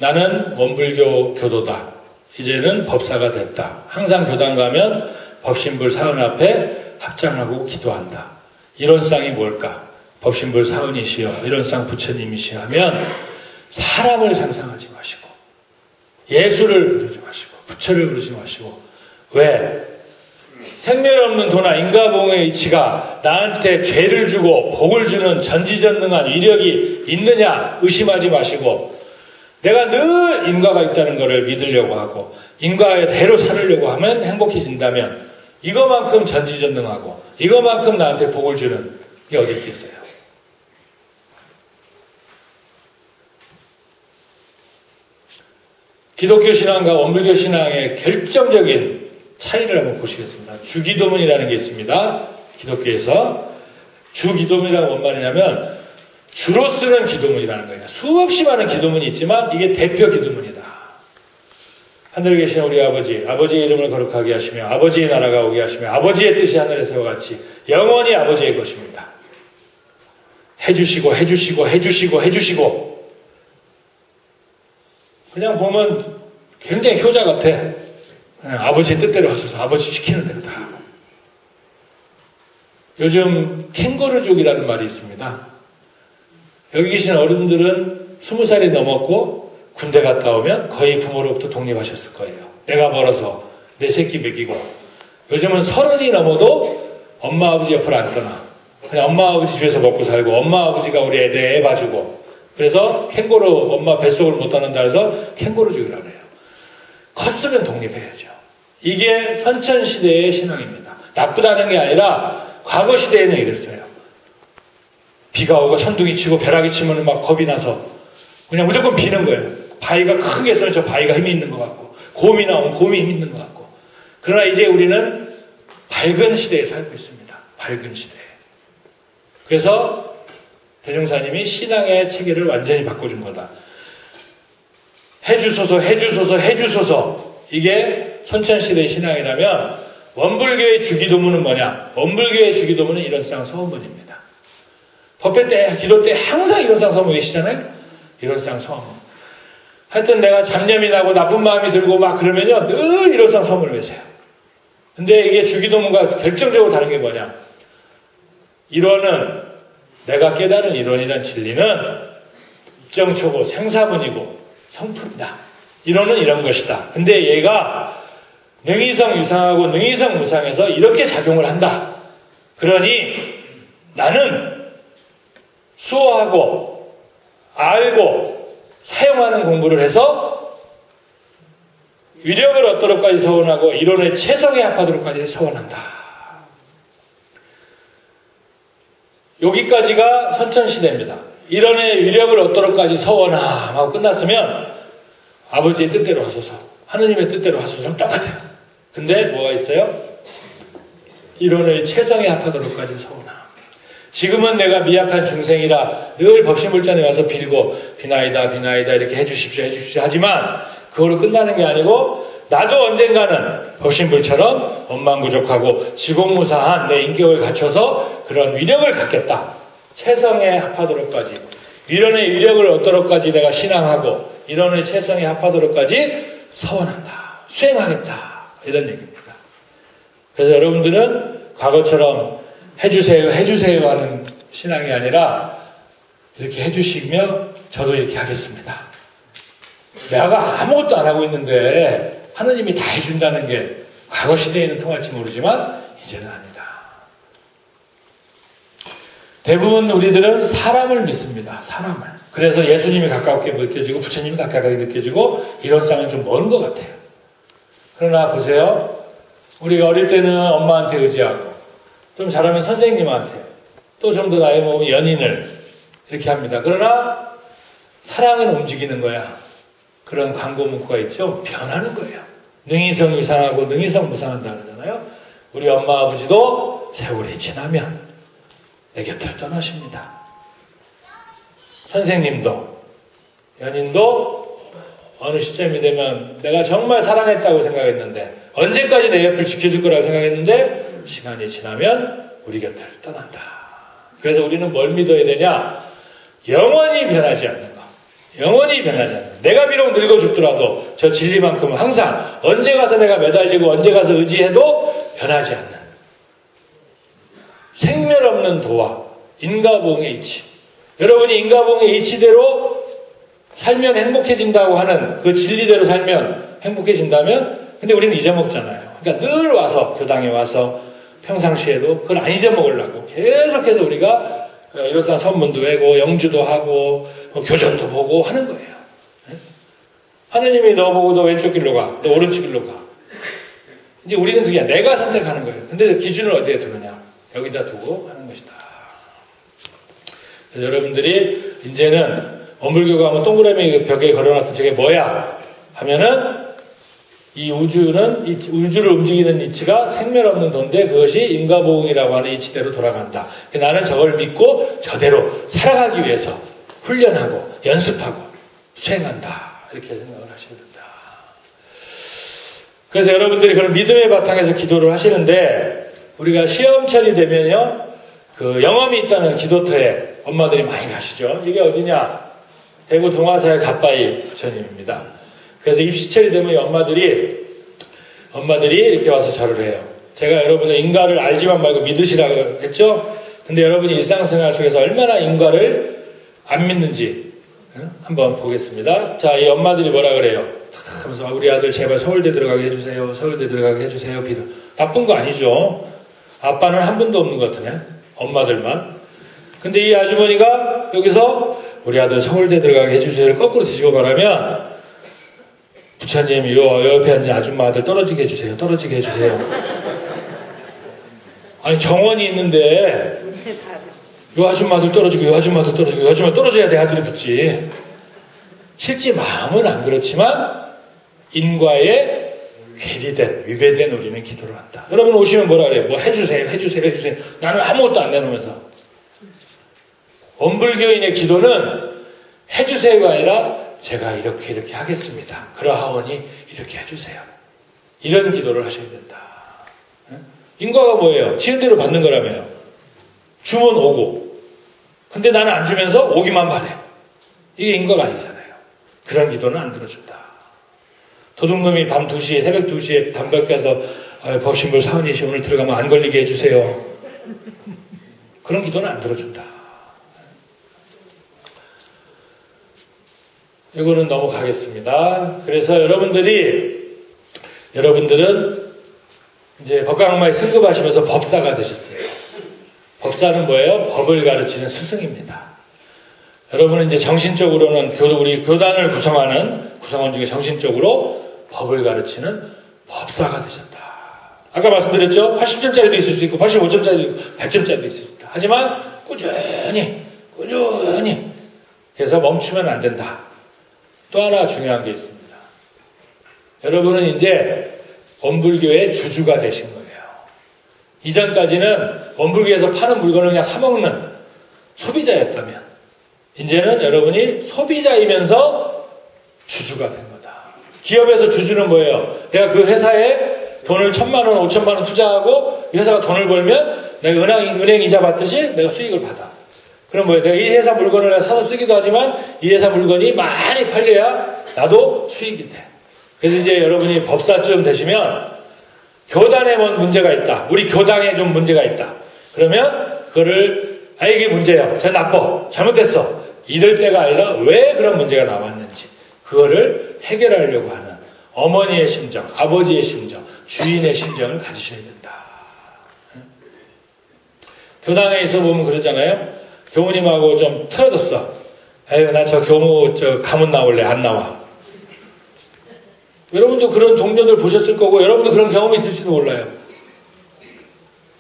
나는 원불교 교도다. 이제는 법사가 됐다. 항상 교당 가면 법신불 사은 앞에 합장하고 기도한다. 이론상이 뭘까? 법신불 사은이시여, 이론상 부처님이시여 하면 사람을 상상하지 마시고 예수를 부르지 마시고 부처를 부르지 마시고 왜? 생멸 없는 도나 인가봉의 이치가 나한테 죄를 주고 복을 주는 전지전능한 위력이 있느냐 의심하지 마시고 내가 늘 인과가 있다는 것을 믿으려고 하고 인과의 대로 살으려고 하면 행복해진다면 이거만큼 전지전능하고 이거만큼 나한테 복을 주는 게 어디 있겠어요? 기독교 신앙과 원불교 신앙의 결정적인 차이를 한번 보시겠습니다. 주기도문이라는 게 있습니다. 기독교에서 주기도문이라는 건 뭔 말이냐면 주로 쓰는 기도문이라는 거예요. 수없이 많은 기도문이 있지만 이게 대표 기도문이다. 하늘에 계신 우리 아버지, 아버지의 이름을 거룩하게 하시며 아버지의 나라가 오게 하시며 아버지의 뜻이 하늘에서와 같이 영원히 아버지의 것입니다. 해주시고 해주시고 해주시고 해주시고 그냥 보면 굉장히 효자 같아. 아버지 뜻대로 하소서. 아버지 시키는 대로 다 하고. 요즘 캥거루족이라는 말이 있습니다. 여기 계신 어른들은 20살이 넘었고 군대 갔다 오면 거의 부모로부터 독립하셨을 거예요. 내가 벌어서 내 새끼 먹이고. 요즘은 30이 넘어도 엄마 아버지 옆을 안 떠나. 그냥 엄마 아버지 집에서 먹고 살고 엄마 아버지가 우리 애 봐주고. 그래서 캥거루 엄마 뱃속을 못 떠난다 해서 캥거루족이라고 해요. 컸으면 독립해야죠. 이게 선천시대의 신앙입니다. 나쁘다는 게 아니라 과거 시대에는 이랬어요. 비가 오고 천둥이 치고 벼락이 치면 막 겁이 나서 그냥 무조건 비는 거예요. 바위가 크게 있으면 저 바위가 힘이 있는 것 같고 곰이 나오면 곰이 힘이 있는 것 같고. 그러나 이제 우리는 밝은 시대에 살고 있습니다. 밝은 시대에. 그래서 대종사님이 신앙의 체계를 완전히 바꿔준 거다. 해주소서 해주소서 해주소서. 이게 선천시대의 신앙이라면 원불교의 주기도문은 뭐냐? 원불교의 주기도문은 이론상 서원문입니다. 법회 때, 기도 때 항상 이론상 서원 외시잖아요? 이론상 서원. 하여튼 내가 잡념이 나고 나쁜 마음이 들고 막 그러면요 늘 이론상 서원을 외세요. 근데 이게 주기도문과 결정적으로 다른 게 뭐냐? 이론은 내가 깨달은 이론이란 진리는 입정초고 생사분이고 성품이다. 이론은 이런 것이다. 근데 얘가 능이성 유상하고 능이성 무상에서 이렇게 작용을 한다. 그러니 나는 수호하고 알고 사용하는 공부를 해서 위력을 얻도록까지 서원하고 이론의 최성에 합하도록까지 서원한다. 여기까지가 선천시대입니다. 이론의 위력을 얻도록까지 서원함 하고 끝났으면 아버지의 뜻대로 하소서, 하느님의 뜻대로 하소서랑 똑같아요. 근데 뭐가 있어요? 이론의 최성에 합하도록까지 서원함. 지금은 내가 미약한 중생이라 늘 법신불전에 와서 빌고 비나이다 비나이다 이렇게 해주십시오 해주십시오 하지만 그걸로 끝나는 게 아니고 나도 언젠가는 법신불처럼 원망부족하고 지공무사한 내 인격을 갖춰서 그런 위력을 갖겠다. 최성에 합하도록까지 이론의 위력을 얻도록까지 내가 신앙하고 이론의 최성에 합하도록까지 서원한다. 수행하겠다. 이런 얘기입니다. 그래서 여러분들은 과거처럼 해주세요 해주세요 하는 신앙이 아니라 이렇게 해주시며 저도 이렇게 하겠습니다. 내가 아무것도 안 하고 있는데 하느님이 다 해준다는 게 과거 시대에는 통할지 모르지만 이제는 아니다. 대부분 우리들은 사람을 믿습니다. 사람을. 그래서 예수님이 가깝게 느껴지고 부처님이 가깝게 느껴지고 이론상은 좀 먼 것 같아요. 그러나 보세요. 우리가 어릴 때는 엄마한테 의지하고 좀 잘하면 선생님한테 또 좀 더 나이 먹으면 연인을 이렇게 합니다. 그러나 사랑은 움직이는 거야. 그런 광고 문구가 있죠. 변하는 거예요. 능이성 유상하고 능이성 무상한다 그러잖아요. 우리 엄마 아버지도 세월이 지나면 내 곁을 떠나십니다. 선생님도 연인도 어느 시점이 되면 내가 정말 사랑했다고 생각했는데 언제까지 내 옆을 지켜줄 거라고 생각했는데 시간이 지나면 우리 곁을 떠난다. 그래서 우리는 뭘 믿어야 되냐? 영원히 변하지 않는 것. 영원히 변하지 않는 것. 내가 비록 늙어 죽더라도 저 진리만큼은 항상 언제 가서 내가 매달리고 언제 가서 의지해도 변하지 않는 생멸 없는 도와 인과보응의 이치. 여러분이 인과보응의 이치대로 살면 행복해진다고 하는 그 진리대로 살면 행복해진다면, 근데 우리는 잊어먹잖아요. 그러니까 늘 와서 교당에 와서 평상시에도 그걸 안 잊어먹으려고 계속해서 우리가 일월산 선문도 외고 영주도 하고 교전도 보고 하는 거예요. 하느님이 너 보고 너 왼쪽 길로 가, 너 오른쪽 길로 가. 이제 우리는 그게 내가 선택하는 거예요. 근데 기준을 어디에 두느냐? 여기다 두고 하는 것이다. 그래서 여러분들이 이제는 원불교가 하면 동그라미 벽에 걸어놨던 저게 뭐야? 하면은 이 우주를 움직이는 이치가 생멸 없는 도인데 그것이 인과보응이라고 하는 이치대로 돌아간다. 나는 저걸 믿고 저대로 살아가기 위해서 훈련하고 연습하고 수행한다. 이렇게 생각을 하셔야 된다. 그래서 여러분들이 그런 믿음의 바탕에서 기도를 하시는데, 우리가 시험철이 되면요, 그 영험이 있다는 기도터에 엄마들이 많이 가시죠. 이게 어디냐? 대구 동화사의 갓바이 부처님입니다. 그래서 입시철이 되면 엄마들이 이렇게 와서 절을 해요. 제가 여러분의 인과를 알지만 말고 믿으시라고 했죠? 근데 여러분이 일상생활 속에서 얼마나 인과를 안 믿는지 한번 보겠습니다. 자, 이 엄마들이 뭐라 그래요? 하면서 우리 아들 제발 서울대 들어가게 해주세요. 서울대 들어가게 해주세요. 비도. 나쁜 거 아니죠. 아빠는 한 분도 없는 것 같으네. 엄마들만. 근데 이 아주머니가 여기서 우리 아들 서울대 들어가게 해주세요를 거꾸로 뒤집어 말하면, 부처님 요 옆에 앉은 아줌마 아들 떨어지게 해주세요. 떨어지게 해주세요. 아니 정원이 있는데 요 아줌마 아들 떨어지고 요 아줌마 아들 떨어지고 요 아줌마 떨어져야 내 아들이 붙지. 실제 마음은 안 그렇지만 인과에 괴리된 위배된 우리는 기도를 한다. 여러분 오시면 뭐라 그래요? 뭐 해주세요. 나는 아무것도 안 내놓으면서. 원불교인의 기도는 해주세요가 아니라 제가 이렇게 하겠습니다. 그러하오니 이렇게 해주세요. 이런 기도를 하셔야 된다. 인과가 뭐예요? 지은 대로 받는 거라며요. 주면 오고. 근데 나는 안 주면서 오기만 바래. 이게 인과가 아니잖아요. 그런 기도는 안 들어준다. 도둑놈이 밤 2시에, 새벽 2시에 담배 껴서 법신불 사은이시 오늘 들어가면 안 걸리게 해주세요. 그런 기도는 안 들어준다. 이거는 넘어가겠습니다. 그래서 여러분들은 이제 법강마에 승급하시면서 법사가 되셨어요. 법사는 뭐예요? 법을 가르치는 스승입니다. 여러분은 이제 정신적으로는 우리 교단을 구성하는 구성원 중에 정신적으로 법을 가르치는 법사가 되셨다. 아까 말씀드렸죠? 80점짜리도 있을 수 있고 85점짜리도 있고 100점짜리도 있을 수 있다. 하지만 꾸준히 그래서 멈추면 안 된다. 또 하나 중요한 게 있습니다. 여러분은 이제 원불교의 주주가 되신 거예요. 이전까지는 원불교에서 파는 물건을 그냥 사먹는 소비자였다면, 이제는 여러분이 소비자이면서 주주가 된 거다. 기업에서 주주는 뭐예요? 내가 그 회사에 돈을 1,000만 원, 5,000만 원 투자하고 이 회사가 돈을 벌면 내가 은행 이자 받듯이 내가 수익을 받아. 그럼 뭐예요? 내가 이 회사 물건을 사서 쓰기도 하지만 이 회사 물건이 많이 팔려야 나도 수익이 돼. 그래서 이제 여러분이 법사쯤 되시면 교단에 뭔 문제가 있다. 우리 교당에 좀 문제가 있다. 그러면 그거를 이게 문제야. 저 나빠. 잘못됐어. 이럴 때가 아니라 왜 그런 문제가 나왔는지 그거를 해결하려고 하는 어머니의 심정, 아버지의 심정, 주인의 심정을 가지셔야 된다. 교당에 있어 보면 그러잖아요. 교무님하고 좀 틀어졌어. 에휴, 나 저 교무 가문 나올래. 안 나와. 여러분도 그런 동료들 보셨을 거고 여러분도 그런 경험이 있을지도 몰라요.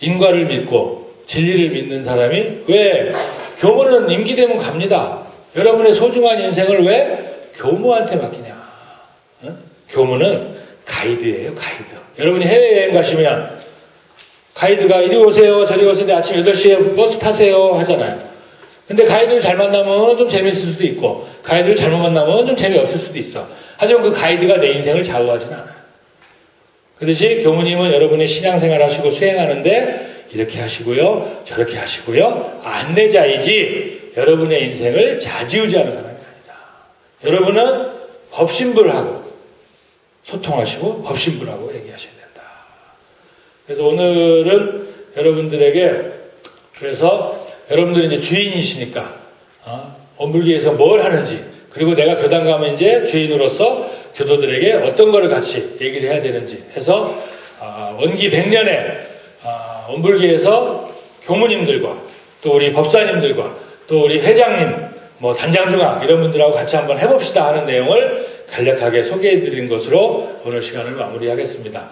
인과를 믿고 진리를 믿는 사람이 왜 교무는 임기 되면 갑니다. 여러분의 소중한 인생을 왜 교무한테 맡기냐. 교무는 가이드예요. 가이드. 여러분이 해외여행 가시면 가이드가 이리 오세요 저리 오세요 아침 8시에 버스 타세요 하잖아요. 근데 가이드를 잘 만나면 좀 재밌을 수도 있고 가이드를 잘못 만나면 좀 재미없을 수도 있어. 하지만 그 가이드가 내 인생을 좌우하지는 않아요. 그 대신 교무님은 여러분이 신앙생활 하시고 수행하는데 이렇게 하시고요 저렇게 하시고요 안내자이지 여러분의 인생을 좌지우지하는 사람이 아니다. 여러분은 법신불하고 소통하시고 법신불하고 얘기하셔야 된다. 그래서 오늘은 여러분들에게, 그래서 여러분들이 이제 주인이시니까 엄불기에서 뭘 하는지, 그리고 내가 교단 가면 이제 주인으로서 교도들에게 어떤 거를 같이 얘기를 해야 되는지 해서 원기 100년에 엄불기에서 교무님들과 또 우리 법사님들과 또 우리 회장님, 뭐 단장중앙 이런 분들하고 같이 한번 해봅시다 하는 내용을 간략하게 소개해드린 것으로 오늘 시간을 마무리하겠습니다.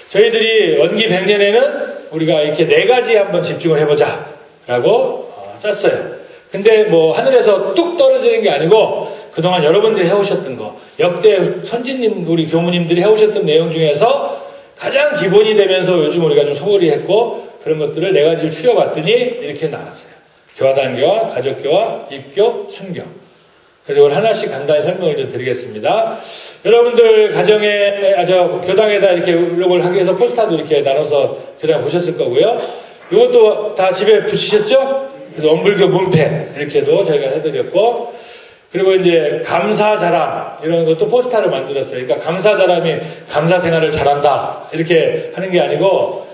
저희들이 원기 100년에는 우리가 이렇게 4가지에 한번 집중을 해보자 라고 짰어요. 근데 뭐 하늘에서 뚝 떨어지는 게 아니고 그동안 여러분들이 해오셨던 거, 역대 선진님, 우리 교무님들이 해오셨던 내용 중에서 가장 기본이 되면서 요즘 우리가 좀 소홀히 했고 그런 것들을 4가지를 추려봤더니 이렇게 나왔어요. 교화단교와 가족교와 입교, 순교. 그래서 이걸 하나씩 간단히 설명을 좀 드리겠습니다. 여러분들 가정에, 교당에다 이렇게 이걸 하기 위해서 포스터도 이렇게 나눠서 교당에 보셨을 거고요. 이것도 다 집에 붙이셨죠? 그래서 엄불교 문패 이렇게도 저희가 해드렸고, 그리고 이제 감사자람 이런 것도 포스터를 만들었어요. 그러니까 감사자람이 감사생활을 잘한다 이렇게 하는 게 아니고,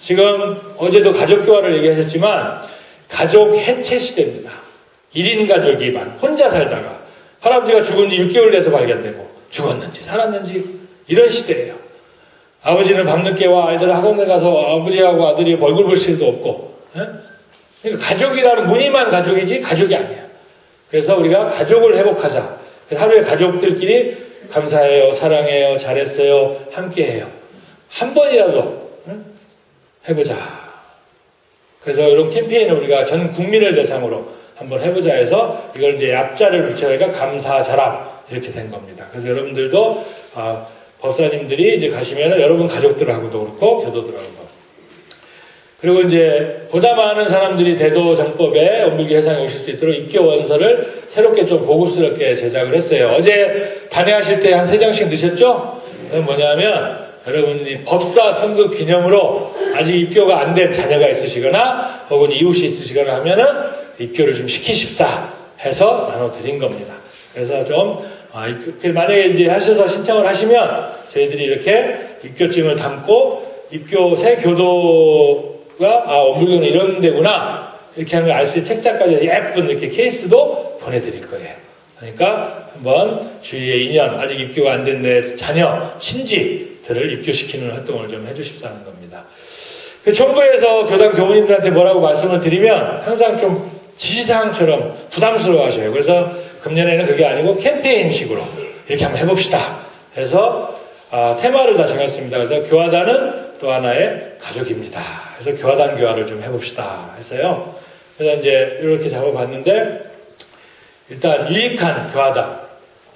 지금 어제도 가족교화를 얘기하셨지만 가족 해체 시대입니다. 1인 가족이 혼자 살다가 할아버지가 죽은 지 6개월 돼서 발견되고 죽었는지 살았는지 이런 시대예요. 아버지는 밤늦게 와 아이들 학원에 가서 아버지하고 아들이 얼굴 볼 수도 없고, 그러니까 가족이라는 무늬만 가족이지 가족이 아니야. 그래서 우리가 가족을 회복하자. 하루에 가족들끼리 감사해요, 사랑해요, 잘했어요, 함께해요. 한 번이라도 해보자. 그래서 이런 캠페인을 우리가 전 국민을 대상으로 한번 해보자 해서 이걸 이제 앞자를 붙여니까 감사자람 이렇게 된 겁니다. 그래서 여러분들도 법사님들이 이제 가시면은 여러분 가족들하고도 그렇고 교도들하고도, 그리고 이제 보다 많은 사람들이 대도정법에 엄불기 회상에 오실 수 있도록 입교 원서를 새롭게 좀 고급스럽게 제작을 했어요. 어제 단회하실 때 한 3장씩 넣으셨죠? 그건 뭐냐면 여러분이 법사 승급 기념으로 아직 입교가 안 된 자녀가 있으시거나 혹은 이웃이 있으시거나 하면은 입교를 좀 시키십사 해서 나눠드린 겁니다. 그래서 좀 만약에 이제 하셔서 신청을 하시면 저희들이 이렇게 입교증을 담고 입교 새 교도가 엄불교는 이런 데구나 이렇게 하는 걸 알 수 있는 책자까지 예쁜 이렇게 케이스도 보내드릴 거예요. 그러니까 한번 주위의 인연, 아직 입교가 안 된 내 자녀, 친지들을 입교시키는 활동을 좀 해주십사 하는 겁니다. 정부에서 교단 교무님들한테 뭐라고 말씀을 드리면 항상 좀 지시사항처럼 부담스러워 하셔요. 그래서 금년에는 그게 아니고 캠페인식으로 이렇게 한번 해봅시다 해서 테마를 다 정했습니다. 그래서 교화단은 또 하나의 가족입니다. 그래서 교화단 교화를 좀 해봅시다 해서요. 그래서 이제 이렇게 잡아봤는데, 일단 유익한 교화단.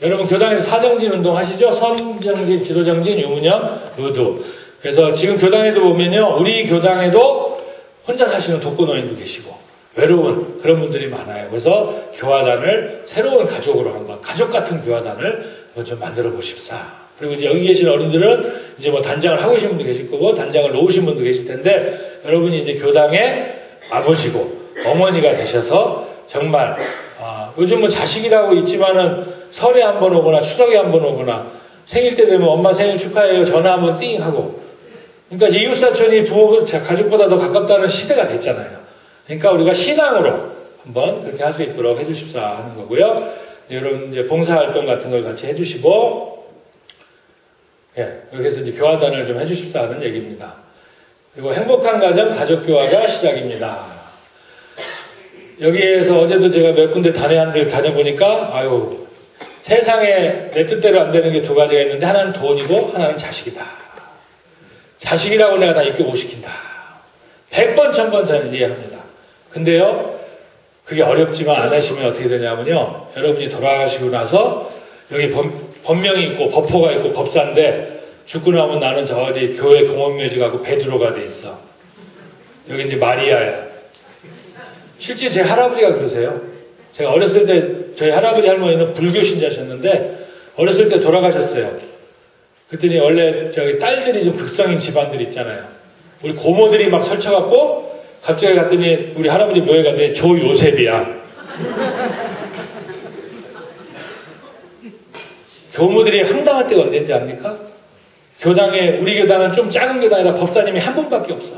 여러분 교당에서 사정진 운동 하시죠? 선정진, 지도정진, 유문영, 의두. 그래서 지금 교당에도 보면요, 우리 교당에도 혼자 사시는 독거노인도 계시고 외로운 그런 분들이 많아요. 그래서 교화단을 새로운 가족으로 한번, 가족 같은 교화단을 한번 좀 만들어 보십사. 그리고 이제 여기 계신 어른들은 이제 뭐 단장을 하고 계신 분도 계실 거고 단장을 놓으신 분도 계실 텐데, 여러분이 이제 교당의 아버지고 어머니가 되셔서 정말 요즘 뭐 자식이라고 있지만은 설에 한번 오거나 추석에 한번 오거나 생일 때 되면 엄마 생일 축하해요 전화 한번 띵 하고, 그러니까 이웃사촌이 부모 가족보다 더 가깝다는 시대가 됐잖아요. 그러니까 우리가 신앙으로 한번 그렇게 할 수 있도록 해주십사 하는 거고요. 이런 이제 봉사활동 같은 걸 같이 해주시고, 이렇게 해서 이제 교화단을 좀 해주십사 하는 얘기입니다. 그리고 행복한 가정 가족교화가 시작입니다. 여기에서 어제도 제가 몇 군데 단회하는 데를 다녀보니까 세상에 내 뜻대로 안 되는 게 2가지가 있는데, 하나는 돈이고 하나는 자식이다. 자식이라고 내가 다 입교 못 시킨다. 100번 1000번 저는 이해합니다. 근데요, 그게 어렵지만 안 하시면 어떻게 되냐면요, 여러분이 돌아가시고 나서 여기 법명이 있고 법호가 있고 법사인데, 죽고 나면 나는 저 어디 교회 공원묘지 가고 베드로가 돼 있어. 여기 이제 마리아야. 실제 제 할아버지가 그러세요. 제가 어렸을 때 저희 할아버지 할머니는 불교 신자셨는데 어렸을 때 돌아가셨어요. 그랬더니 원래 저기 딸들이 좀 극성인 집안들 있잖아요. 우리 고모들이 막 설쳐갖고 갑자기 갔더니 우리 할아버지 묘에 갔더니 조요셉이야. 교무들이 황당할 때가 언제인지 압니까? 교당에, 우리 교당은 좀 작은 교당이라 법사님이 한 분밖에 없어.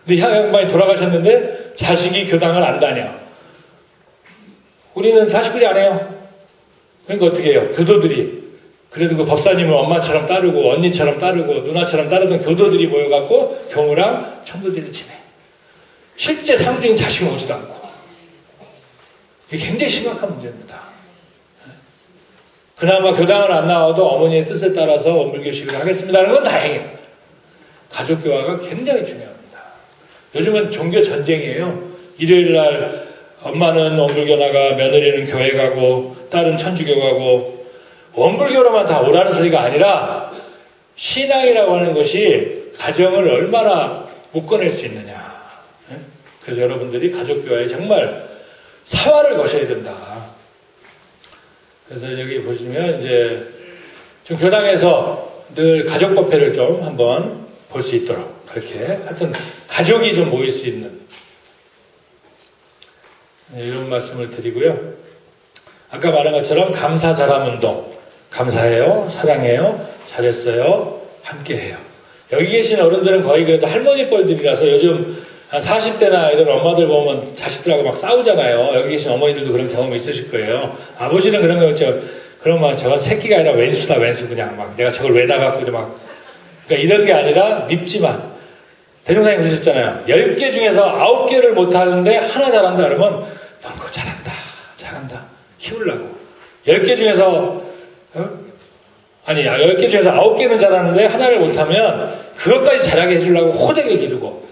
근데 양반이 돌아가셨는데 자식이 교당을 안 다녀. 우리는 자식들이 안 해요. 그러니까 어떻게 해요? 교도들이. 그래도 그 법사님을 엄마처럼 따르고 언니처럼 따르고 누나처럼 따르던 교도들이 모여갖고 교무랑 천도들을 지내. 실제 상주인 자식은 오지도 않고. 이게 굉장히 심각한 문제입니다. 그나마 교당을 안 나와도 어머니의 뜻에 따라서 원불교식을 하겠습니다는 건 다행이에요. 가족교화가 굉장히 중요합니다. 요즘은 종교 전쟁이에요. 일요일날 엄마는 원불교 나가, 며느리는 교회 가고, 딸은 천주교 가고, 원불교로만 다 오라는 소리가 아니라 신앙이라고 하는 것이 가정을 얼마나 묶어낼 수 있느냐. 그래서 여러분들이 가족교화에 정말 사활을 거셔야 된다. 그래서 여기 보시면 이제 좀 교당에서 늘 가족법회를 좀 한번 볼 수 있도록 그렇게 하여튼 가족이 좀 모일 수 있는 이런 말씀을 드리고요. 아까 말한 것처럼 감사 자람 운동. 감사해요. 사랑해요. 잘했어요. 함께해요. 여기 계신 어른들은 거의 그래도 할머니 뻘들이라서 요즘 한 40대나 이런 엄마들 보면 자식들하고 막 싸우잖아요. 여기 계신 어머니들도 그런 경험이 있으실 거예요. 아버지는 그런 거 있죠. 그러면 저건 새끼가 아니라 왼수다, 왼수. 그냥 막 내가 저걸 왜다 갖고 막. 그러니까 이런 게 아니라 밉지만. 대종사님 그러셨잖아요. 10개 중에서 9개를 못하는데 하나 잘한다 그러면 넌 그거 잘한다. 잘한다. 키우려고. 10개 중에서 10개 중에서 9개는 잘하는데 하나를 못하면 그것까지 잘하게 해주려고 호되게 기르고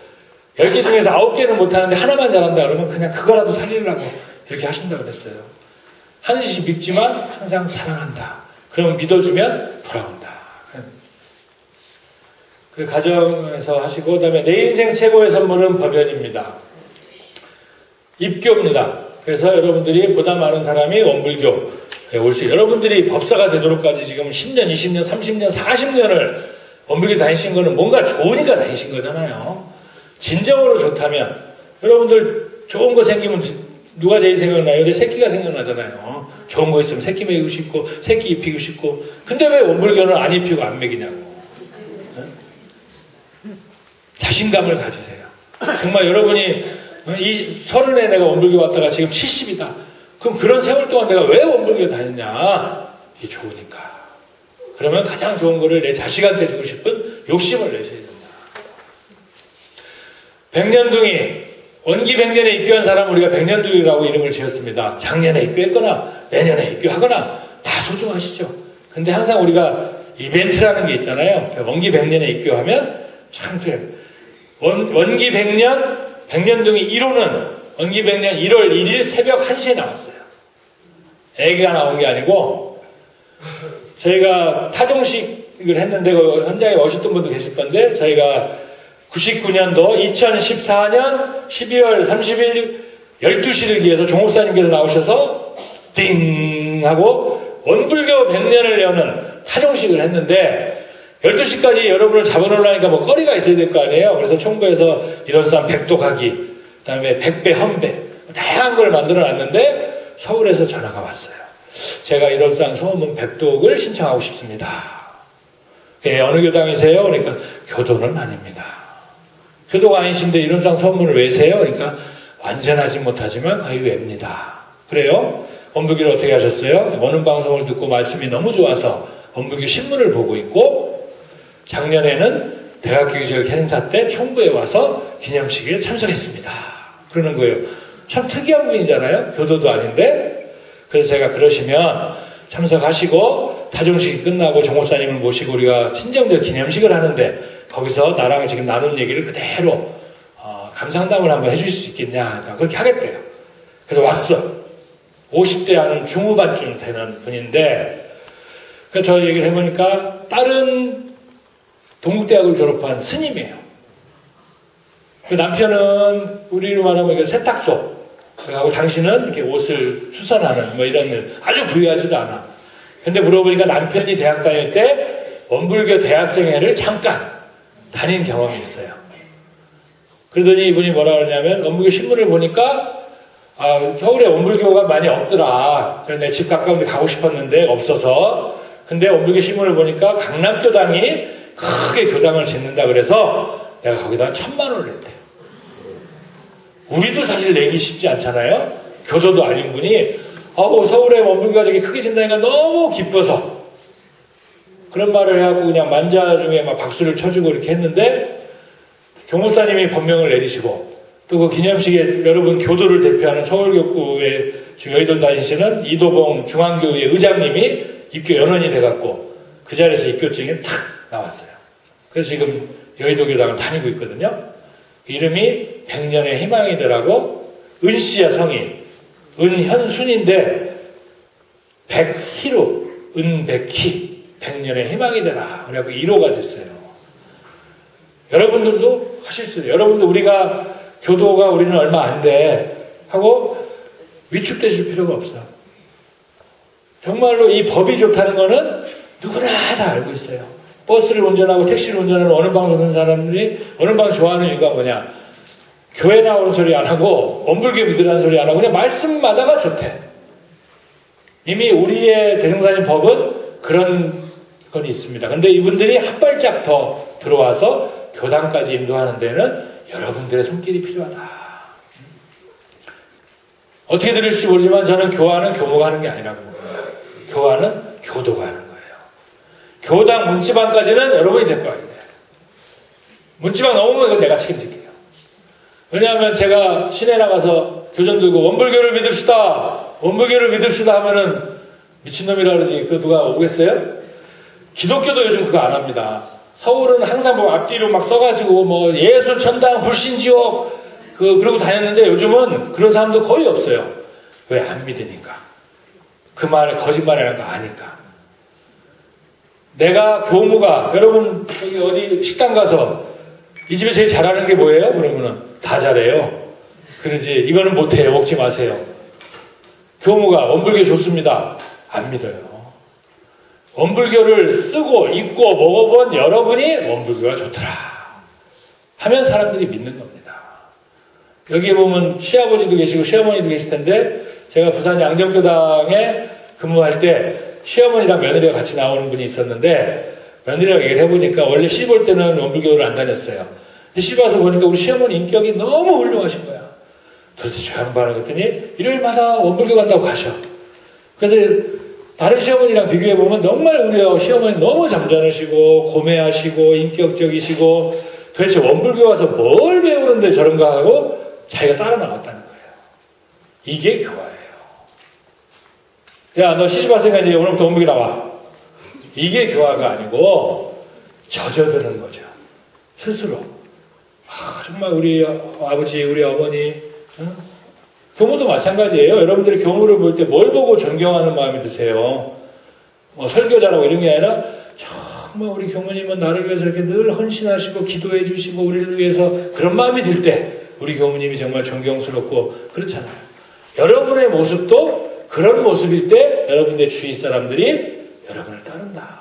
10개 중에서 9개는 못하는데 하나만 잘한다 그러면 그냥 그거라도 살리려고 이렇게 하신다고 그랬어요. 하는 짓이 밉지만 항상 사랑한다. 그러면 믿어주면 돌아온다. 그 가정에서 하시고 그다음에 내 인생 최고의 선물은 법연입니다. 입교입니다. 그래서 여러분들이 보다 많은 사람이 원불교에 올 수 있어요. 여러분들이 법사가 되도록까지 지금 10년, 20년, 30년, 40년을 원불교 다니신 거는 뭔가 좋으니까 다니신 거잖아요. 진정으로 좋다면 여러분들 좋은 거 생기면 누가 제일 생각나요? 내 새끼가 생각나잖아요. 좋은 거 있으면 새끼 먹이고 싶고 새끼 입히고 싶고 근데 왜 원불교는 안 입히고 안 먹이냐고. 자신감을 가지세요. 정말 여러분이 이 30에 내가 원불교 왔다가 지금 70이다. 그럼 그런 세월 동안 내가 왜 원불교 다녔냐? 이게 좋으니까. 그러면 가장 좋은 거를 내 자식한테 주고 싶은 욕심을 내셔야 된다. 백년둥이, 원기 100년에 입교한 사람 우리가 백년둥이라고 이름을 지었습니다. 작년에 입교했거나 내년에 입교하거나 다 소중하시죠. 근데 항상 우리가 이벤트라는 게 있잖아요. 원기 100년에 입교하면 참 그래요. 원기 100년, 백년둥이 1호는 원기 100년 1월 1일 새벽 1시에 나왔어요. 애기가 나온 게 아니고 저희가 타종식을 했는데 그 현장에 오셨던 분도 계실 건데 저희가 99년도 2014년 12월 30일 12시를 기해서 종업사님께서 나오셔서 띵 하고 원불교 100년을 여는 타종식을 했는데 12시까지 여러분을 잡아놓으려니까 뭐 거리가 있어야 될 거 아니에요. 그래서 총구에서 이런 싸움 백도가기, 그 다음에 백배, 헌배, 다양한 걸 만들어 놨는데 서울에서 전화가 왔어요. 제가 이런 싸움 소문 백독을 신청하고 싶습니다. 예, 어느 교당이세요? 그러니까 교도는 아닙니다. 교도가 아니신데 이런 싸움 소문을 왜세요? 그러니까 완전하지 못하지만 거의 외입니다. 그래요? 원불교를 어떻게 하셨어요? 어느 방송을 듣고 말씀이 너무 좋아서 원불교 신문을 보고 있고 작년에는 대학교기절 행사 때 총부에 와서 기념식에 참석했습니다. 그러는 거예요. 참 특이한 분이잖아요. 교도도 아닌데. 그래서 제가 그러시면 참석하시고 타종식이 끝나고 종업사님을 모시고 우리가 친정들 기념식을 하는데 거기서 나랑 지금 나눈 얘기를 그대로 감상담을 한번 해주실 수 있겠냐. 그러니까 그렇게 하겠대요. 그래서 왔어. 50대 하는 중후반쯤 되는 분인데 그래서 저 얘기를 해보니까 다른 동국대학을 졸업한 스님이에요. 그 남편은 우리로 말하면 세탁소 하고 당신은 이렇게 옷을 수선하는 뭐 이런 일 아주 부유하지도 않아. 근데 물어보니까 남편이 대학 다닐 때 원불교 대학생회를 잠깐 다닌 경험이 있어요. 그러더니 이분이 뭐라 그러냐면 원불교 신문을 보니까 서울에 원불교가 많이 없더라. 그래서 내 집 가까운 데 가고 싶었는데 없어서 근데 원불교 신문을 보니까 강남교당이 크게 교당을 짓는다 그래서 내가 거기다 1,000만 원을 냈대요. 우리도 사실 내기 쉽지 않잖아요. 교도도 아닌 분이 서울에 원불교가 저기 크게 짓다니까 너무 기뻐서 그런 말을 해갖고 그냥 만자 중에 막 박수를 쳐주고 이렇게 했는데 교목사님이 법명을 내리시고 또 그 기념식에 여러분 교도를 대표하는 서울교구에 지금 여의도 다니시는 이도봉 중앙교회 의장님이 입교 연원이 돼갖고 그 자리에서 입교증이 탁 나왔어요. 그래서 지금 여의도 교당을 다니고 있거든요. 이름이 백년의 희망이 되라고 은씨야 성이 은현순인데 백희로 은백희 백년의 희망이 되라 그래갖고 1호가 됐어요. 여러분들도 하실 수 있어요. 여러분도 우리가 교도가 우리는 얼마 안 돼 하고 위축되실 필요가 없어. 정말로 이 법이 좋다는 거는 누구나 다 알고 있어요. 버스를 운전하고 택시를 운전하는 어느 방 듣는 사람들이 어느 방 좋아하는 이유가 뭐냐? 교회 나오는 소리 안 하고 원불교 믿으라는 소리 안 하고 그냥 말씀마다가 좋대. 이미 우리의 대종사님 법은 그런 건 있습니다. 근데 이분들이 한 발짝 더 들어와서 교단까지 인도하는 데는 여러분들의 손길이 필요하다. 어떻게 들을지 모르지만 저는 교화는 교무가 하는 게 아니라고 봅니다. 교화는 교도가 하는 거예요. 교당 문지방까지는 여러분이 데리고 가야 돼요. 문지방 넘으면 이건 내가 책임질게요. 왜냐하면 제가 시내 나가서 교전 들고 원불교를 믿읍시다. 원불교를 믿읍시다 하면은 미친놈이라 그러지. 그 누가 오겠어요? 기독교도 요즘 그거 안 합니다. 서울은 항상 뭐 앞뒤로 막 써가지고 뭐 예수 천당 불신지옥 그러고 다녔는데 요즘은 그런 사람도 거의 없어요. 왜? 안 믿으니까. 그 말에 거짓말이라는 거 아니까. 내가 교무가 여러분 여기 어디 식당 가서 이 집에 제일 잘하는 게 뭐예요? 그러면은 다 잘해요. 그러지 이거는 못해요. 먹지 마세요. 교무가 원불교 좋습니다. 안 믿어요. 원불교를 쓰고 읽고 먹어본 여러분이 원불교가 좋더라 하면 사람들이 믿는 겁니다. 여기에 보면 시아버지도 계시고 시어머니도 계실 텐데 제가 부산 양정교당에 근무할 때 시어머니랑 며느리가 같이 나오는 분이 있었는데 며느리랑 얘기를 해보니까 원래 시집 올 때는 원불교를 안 다녔어요. 근데 시집 와서 보니까 우리 시어머니 인격이 너무 훌륭하신 거야. 도대체 저 양반을 그랬더니 일요일마다 원불교 간다고 가셔. 그래서 다른 시어머니랑 비교해보면 정말 우리 시어머니 너무 잠잠하시고 고매하시고 인격적이시고 도대체 원불교 와서 뭘 배우는데 저런가 하고 자기가 따라 나갔다는 거예요. 이게 교화예요. 야, 너 시집 왔으니까 이제 오늘부터 원불교 나와. 이게 교화가 아니고 젖어드는 거죠. 스스로. 정말 우리 아버지, 우리 어머니 교무도 마찬가지예요. 여러분들이 교무를 볼 때 뭘 보고 존경하는 마음이 드세요? 뭐 설교자라고 이런 게 아니라 정말 우리 교무님은 나를 위해서 이렇게 늘 헌신하시고 기도해 주시고 우리를 위해서 그런 마음이 들 때 우리 교무님이 정말 존경스럽고 그렇잖아요. 여러분의 모습도 그런 모습일 때 여러분의 주위 사람들이 여러분을 따른다.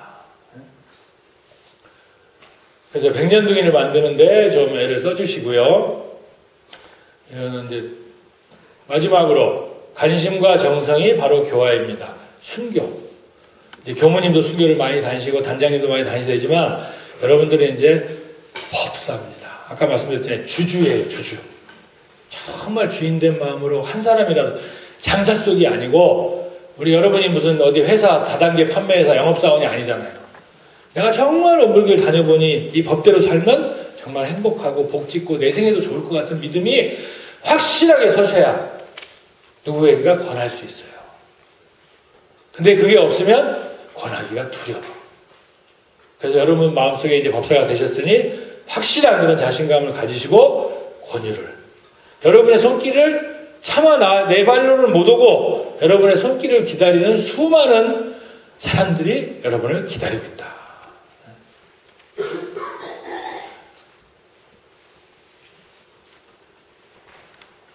그래서 백년둥이를 만드는데 좀 애를 써주시고요. 이거는 이제 마지막으로 관심과 정성이 바로 교화입니다. 순교. 이제 교무님도 순교를 많이 다니시고 단장님도 많이 다니시지만 여러분들은 이제 법사입니다. 아까 말씀드렸잖아요. 주주예요, 주주. 정말 주인된 마음으로 한 사람이라도 장사 속이 아니고 우리 여러분이 무슨 어디 회사 다단계 판매회사 영업사원이 아니잖아요. 내가 정말 원불교를 다녀보니 이 법대로 살면 정말 행복하고 복짓고 내 생에도 좋을 것 같은 믿음이 확실하게 서셔야 누구에게가 권할 수 있어요. 근데 그게 없으면 권하기가 두려워. 그래서 여러분 마음속에 이제 법사가 되셨으니 확실한 그런 자신감을 가지시고 권유를. 여러분의 손길을 차마 내 발로는 못 오고 여러분의 손길을 기다리는 수많은 사람들이 여러분을 기다리고 있다.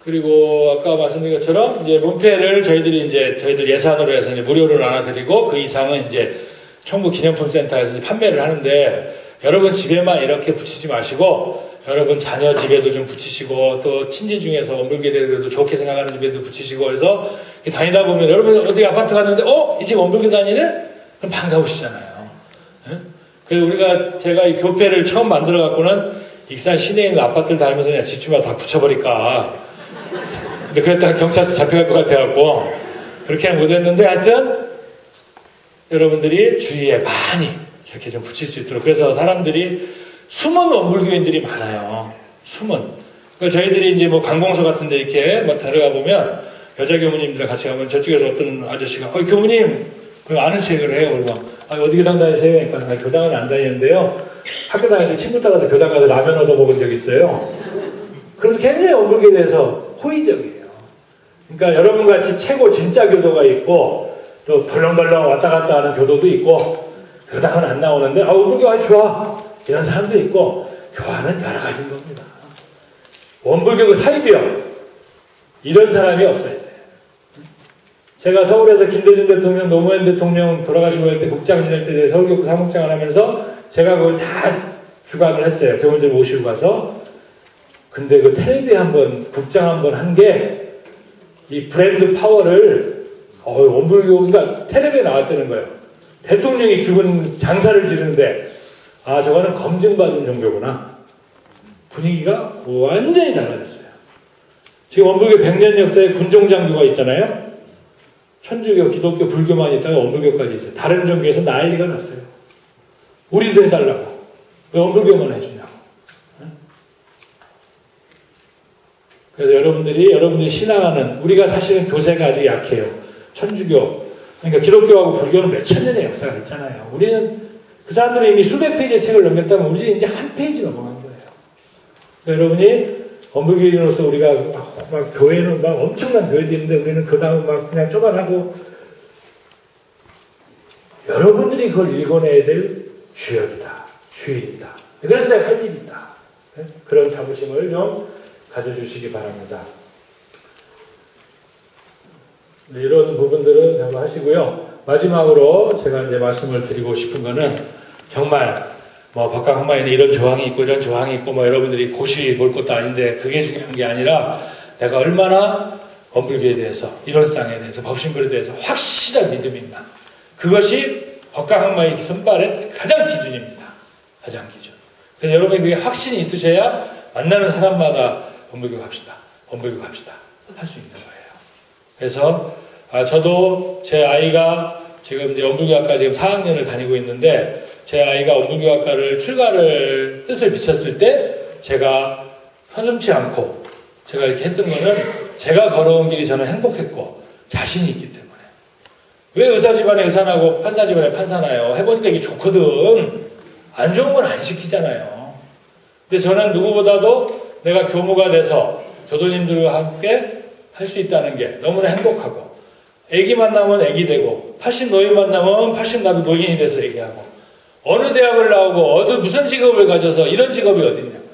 그리고 아까 말씀드린 것처럼 이제 문패를 저희들 예산으로 해서 이제 무료로 나눠드리고 그 이상은 이제 총무 기념품 센터에서 이제 판매를 하는데 여러분 집에만 이렇게 붙이지 마시고 여러분 자녀 집에도 좀 붙이시고 또 친지 중에서 원불교에 대해서 좋게 생각하는 집에도 붙이시고 해서 다니다 보면 여러분 어디 아파트 갔는데 이 집 원불교 다니네? 그럼 반가우시잖아요. 예? 그래서 제가 이 교회를 처음 만들어 갖고는 익산 시내에 있는 아파트를 다니면서 그냥 집집마다 다 붙여버릴까. 근데 그랬다가 경찰서 잡혀갈 것 같아갖고 그렇게는 못했는데 하여튼 여러분들이 주위에 많이 이렇게 좀 붙일 수 있도록. 그래서 사람들이 숨은 원불교인들이 많아요. 숨은. 그러니까 저희들이 이제 뭐 관공서 같은 데 이렇게 뭐 들어가 보면 여자 교무님들이랑 같이 가면 저쪽에서 어떤 아저씨가 교무님 아는 책을 해요. 그러면 어디 교당 다니세요? 그러니까 나 교당은 안 다니는데요. 학교 다닐 때 친구 따라서 교당 가서 라면 얻어 먹은 적이 있어요. 그래서 굉장히 원불교에 대해서 호의적이에요. 그러니까 여러분 같이 최고 진짜 교도가 있고 또 덜렁덜렁 왔다 갔다 하는 교도도 있고 교당은 안 나오는데 원불교 아주 좋아 이런 사람도 있고 교화는 여러 가지인 겁니다. 원불교 그 사이비요 이런 사람이 없어야 돼요. 제가 서울에서 김대중 대통령, 노무현 대통령 돌아가시고 할 때 국장 지낼 때 서울교구 사무국장을 하면서 제가 그걸 다 주관을 했어요. 교원들 모시고 가서. 근데 그 텔레비 한번 국장 한번 한 게 이 브랜드 파워를 원불교 그러니까 텔레비에 나왔다는 거예요. 대통령이 죽은 장사를 지르는데 저거는 검증받은 종교구나. 분위기가 완전히 달라졌어요. 지금 원불교 100년 역사에 군종장교가 있잖아요. 천주교, 기독교, 불교만 있다가 원불교까지 있어요. 다른 종교에서 난리가 났어요. 우리도 해달라고. 왜 원불교만 해주냐고. 그래서 여러분들이 신앙하는, 우리가 사실은 교세가 아직 약해요. 천주교, 그러니까 기독교하고 불교는 몇천 년의 역사가 있잖아요. 우리는 그 사람들이 이미 수백 페이지의 책을 넘겼다면 우리는 이제 한 페이지 넘어간 거예요. 그러니까 여러분이 원불교인으로서 우리가 막 교회는 막 엄청난 교회도 있는데 우리는 교당은 막 그냥 쪼간하고 여러분들이 그걸 읽어내야 될 주역이다. 주인이다. 그래서 내가 할 일이 있다. 그런 자부심을 좀 가져주시기 바랍니다. 이런 부분들은 한번 하시고요. 마지막으로 제가 이제 말씀을 드리고 싶은 거는 정말 법강항마에는 이런 조항이 있고 이런 조항이 있고 여러분들이 고시 볼 것도 아닌데 그게 중요한 게 아니라 내가 얼마나 원불교에 대해서 일원상에 대해서 법신불에 대해서 확실한 믿음이 있나. 그것이 법강항마의 선발의 가장 기준입니다. 가장 기준. 그래서 여러분이 그게 확신이 있으셔야 만나는 사람마다 원불교 갑시다. 원불교 갑시다. 할 수 있는 거예요. 그래서 저도 제 아이가 지금 이제 원불교학과 지금 4학년을 다니고 있는데 제 아이가 원불교학과를 출가를 뜻을 비쳤을 때 제가 서슴지 않고 제가 이렇게 했던 거는 제가 걸어온 길이 저는 행복했고 자신이 있기 때문에. 왜 의사 집안에 의사나고 판사 집안에 판사나요? 해보니까 이게 좋거든. 안 좋은 건 안 시키잖아요. 근데 저는 누구보다도 내가 교무가 돼서 교도님들과 함께 할 수 있다는 게 너무나 행복하고 애기 만나면 애기 되고 80 노인 만나면 80 나도 노인이 돼서 얘기하고 어느 대학을 나오고 무슨 직업을 가져서 이런 직업이 어딨냐고요.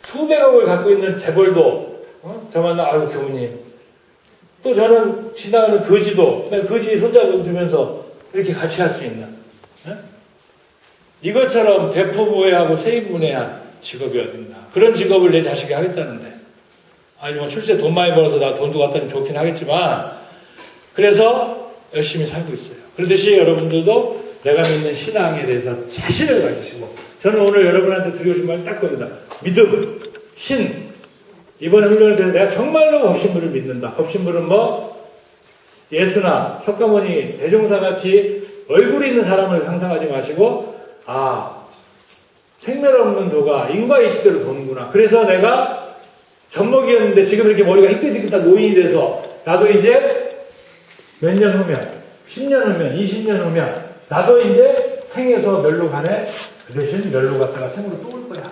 수백억을 갖고 있는 재벌도 저 만나 교무님 또 저는 지나가는 거지도 거지 손잡아 주면서 이렇게 같이 할 수 있는 이것처럼 대포부회하고 세입문회한 직업이 어딨나. 그런 직업을 내 자식이 하겠다는데 아니 출세 돈 많이 벌어서 나 돈도 갖다 주면 좋긴 하겠지만 그래서 열심히 살고 있어요. 그렇듯이 여러분들도 내가 믿는 신앙에 대해서 자신을 가지시고 저는 오늘 여러분한테 드리고 싶은 말 딱 겁니다. 믿음, 신. 이번 훈련을 통해서 내가 정말로 법신부를 믿는다. 법신부는 예수나 석가모니, 대종사같이 얼굴이 있는 사람을 상상하지 마시고 생멸 없는 도가 인과 이 시대로 도는구나. 그래서 내가 젖먹이었는데 지금 이렇게 머리가 희끗희끗한 노인이 돼서 나도 이제 몇 년 후면 10년 후면 20년 후면 나도 이제 생에서 멸로 가네. 그 대신 멸로 갔다가 생으로 또 올 거야.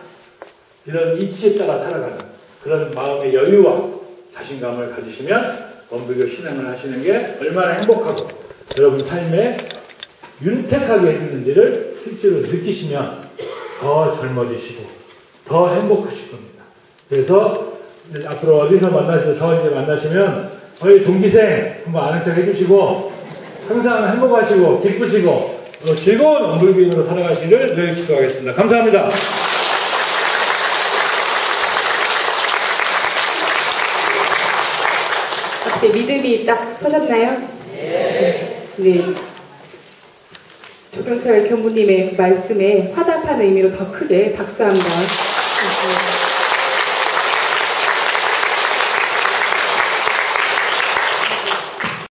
이런 이치에 따라 살아가는 그런 마음의 여유와 자신감을 가지시면 원불교 신앙을 하시는 게 얼마나 행복하고 여러분 삶에 윤택하게 해주는지를 실제로 느끼시면 더 젊어지시고 더 행복하실 겁니다. 그래서 앞으로 어디서 만나시고 저 이제 만나시면 저희 동기생 한번 아는 척 해주시고 항상 행복하시고 기쁘시고 즐거운 원불교인으로 살아가시기를 늘 축복하겠습니다. 감사합니다. 어떻게 믿음이 딱 서셨나요? 네. 조경철 교무님의 그 말씀에 화답하는 의미로 더 크게 박수 한번.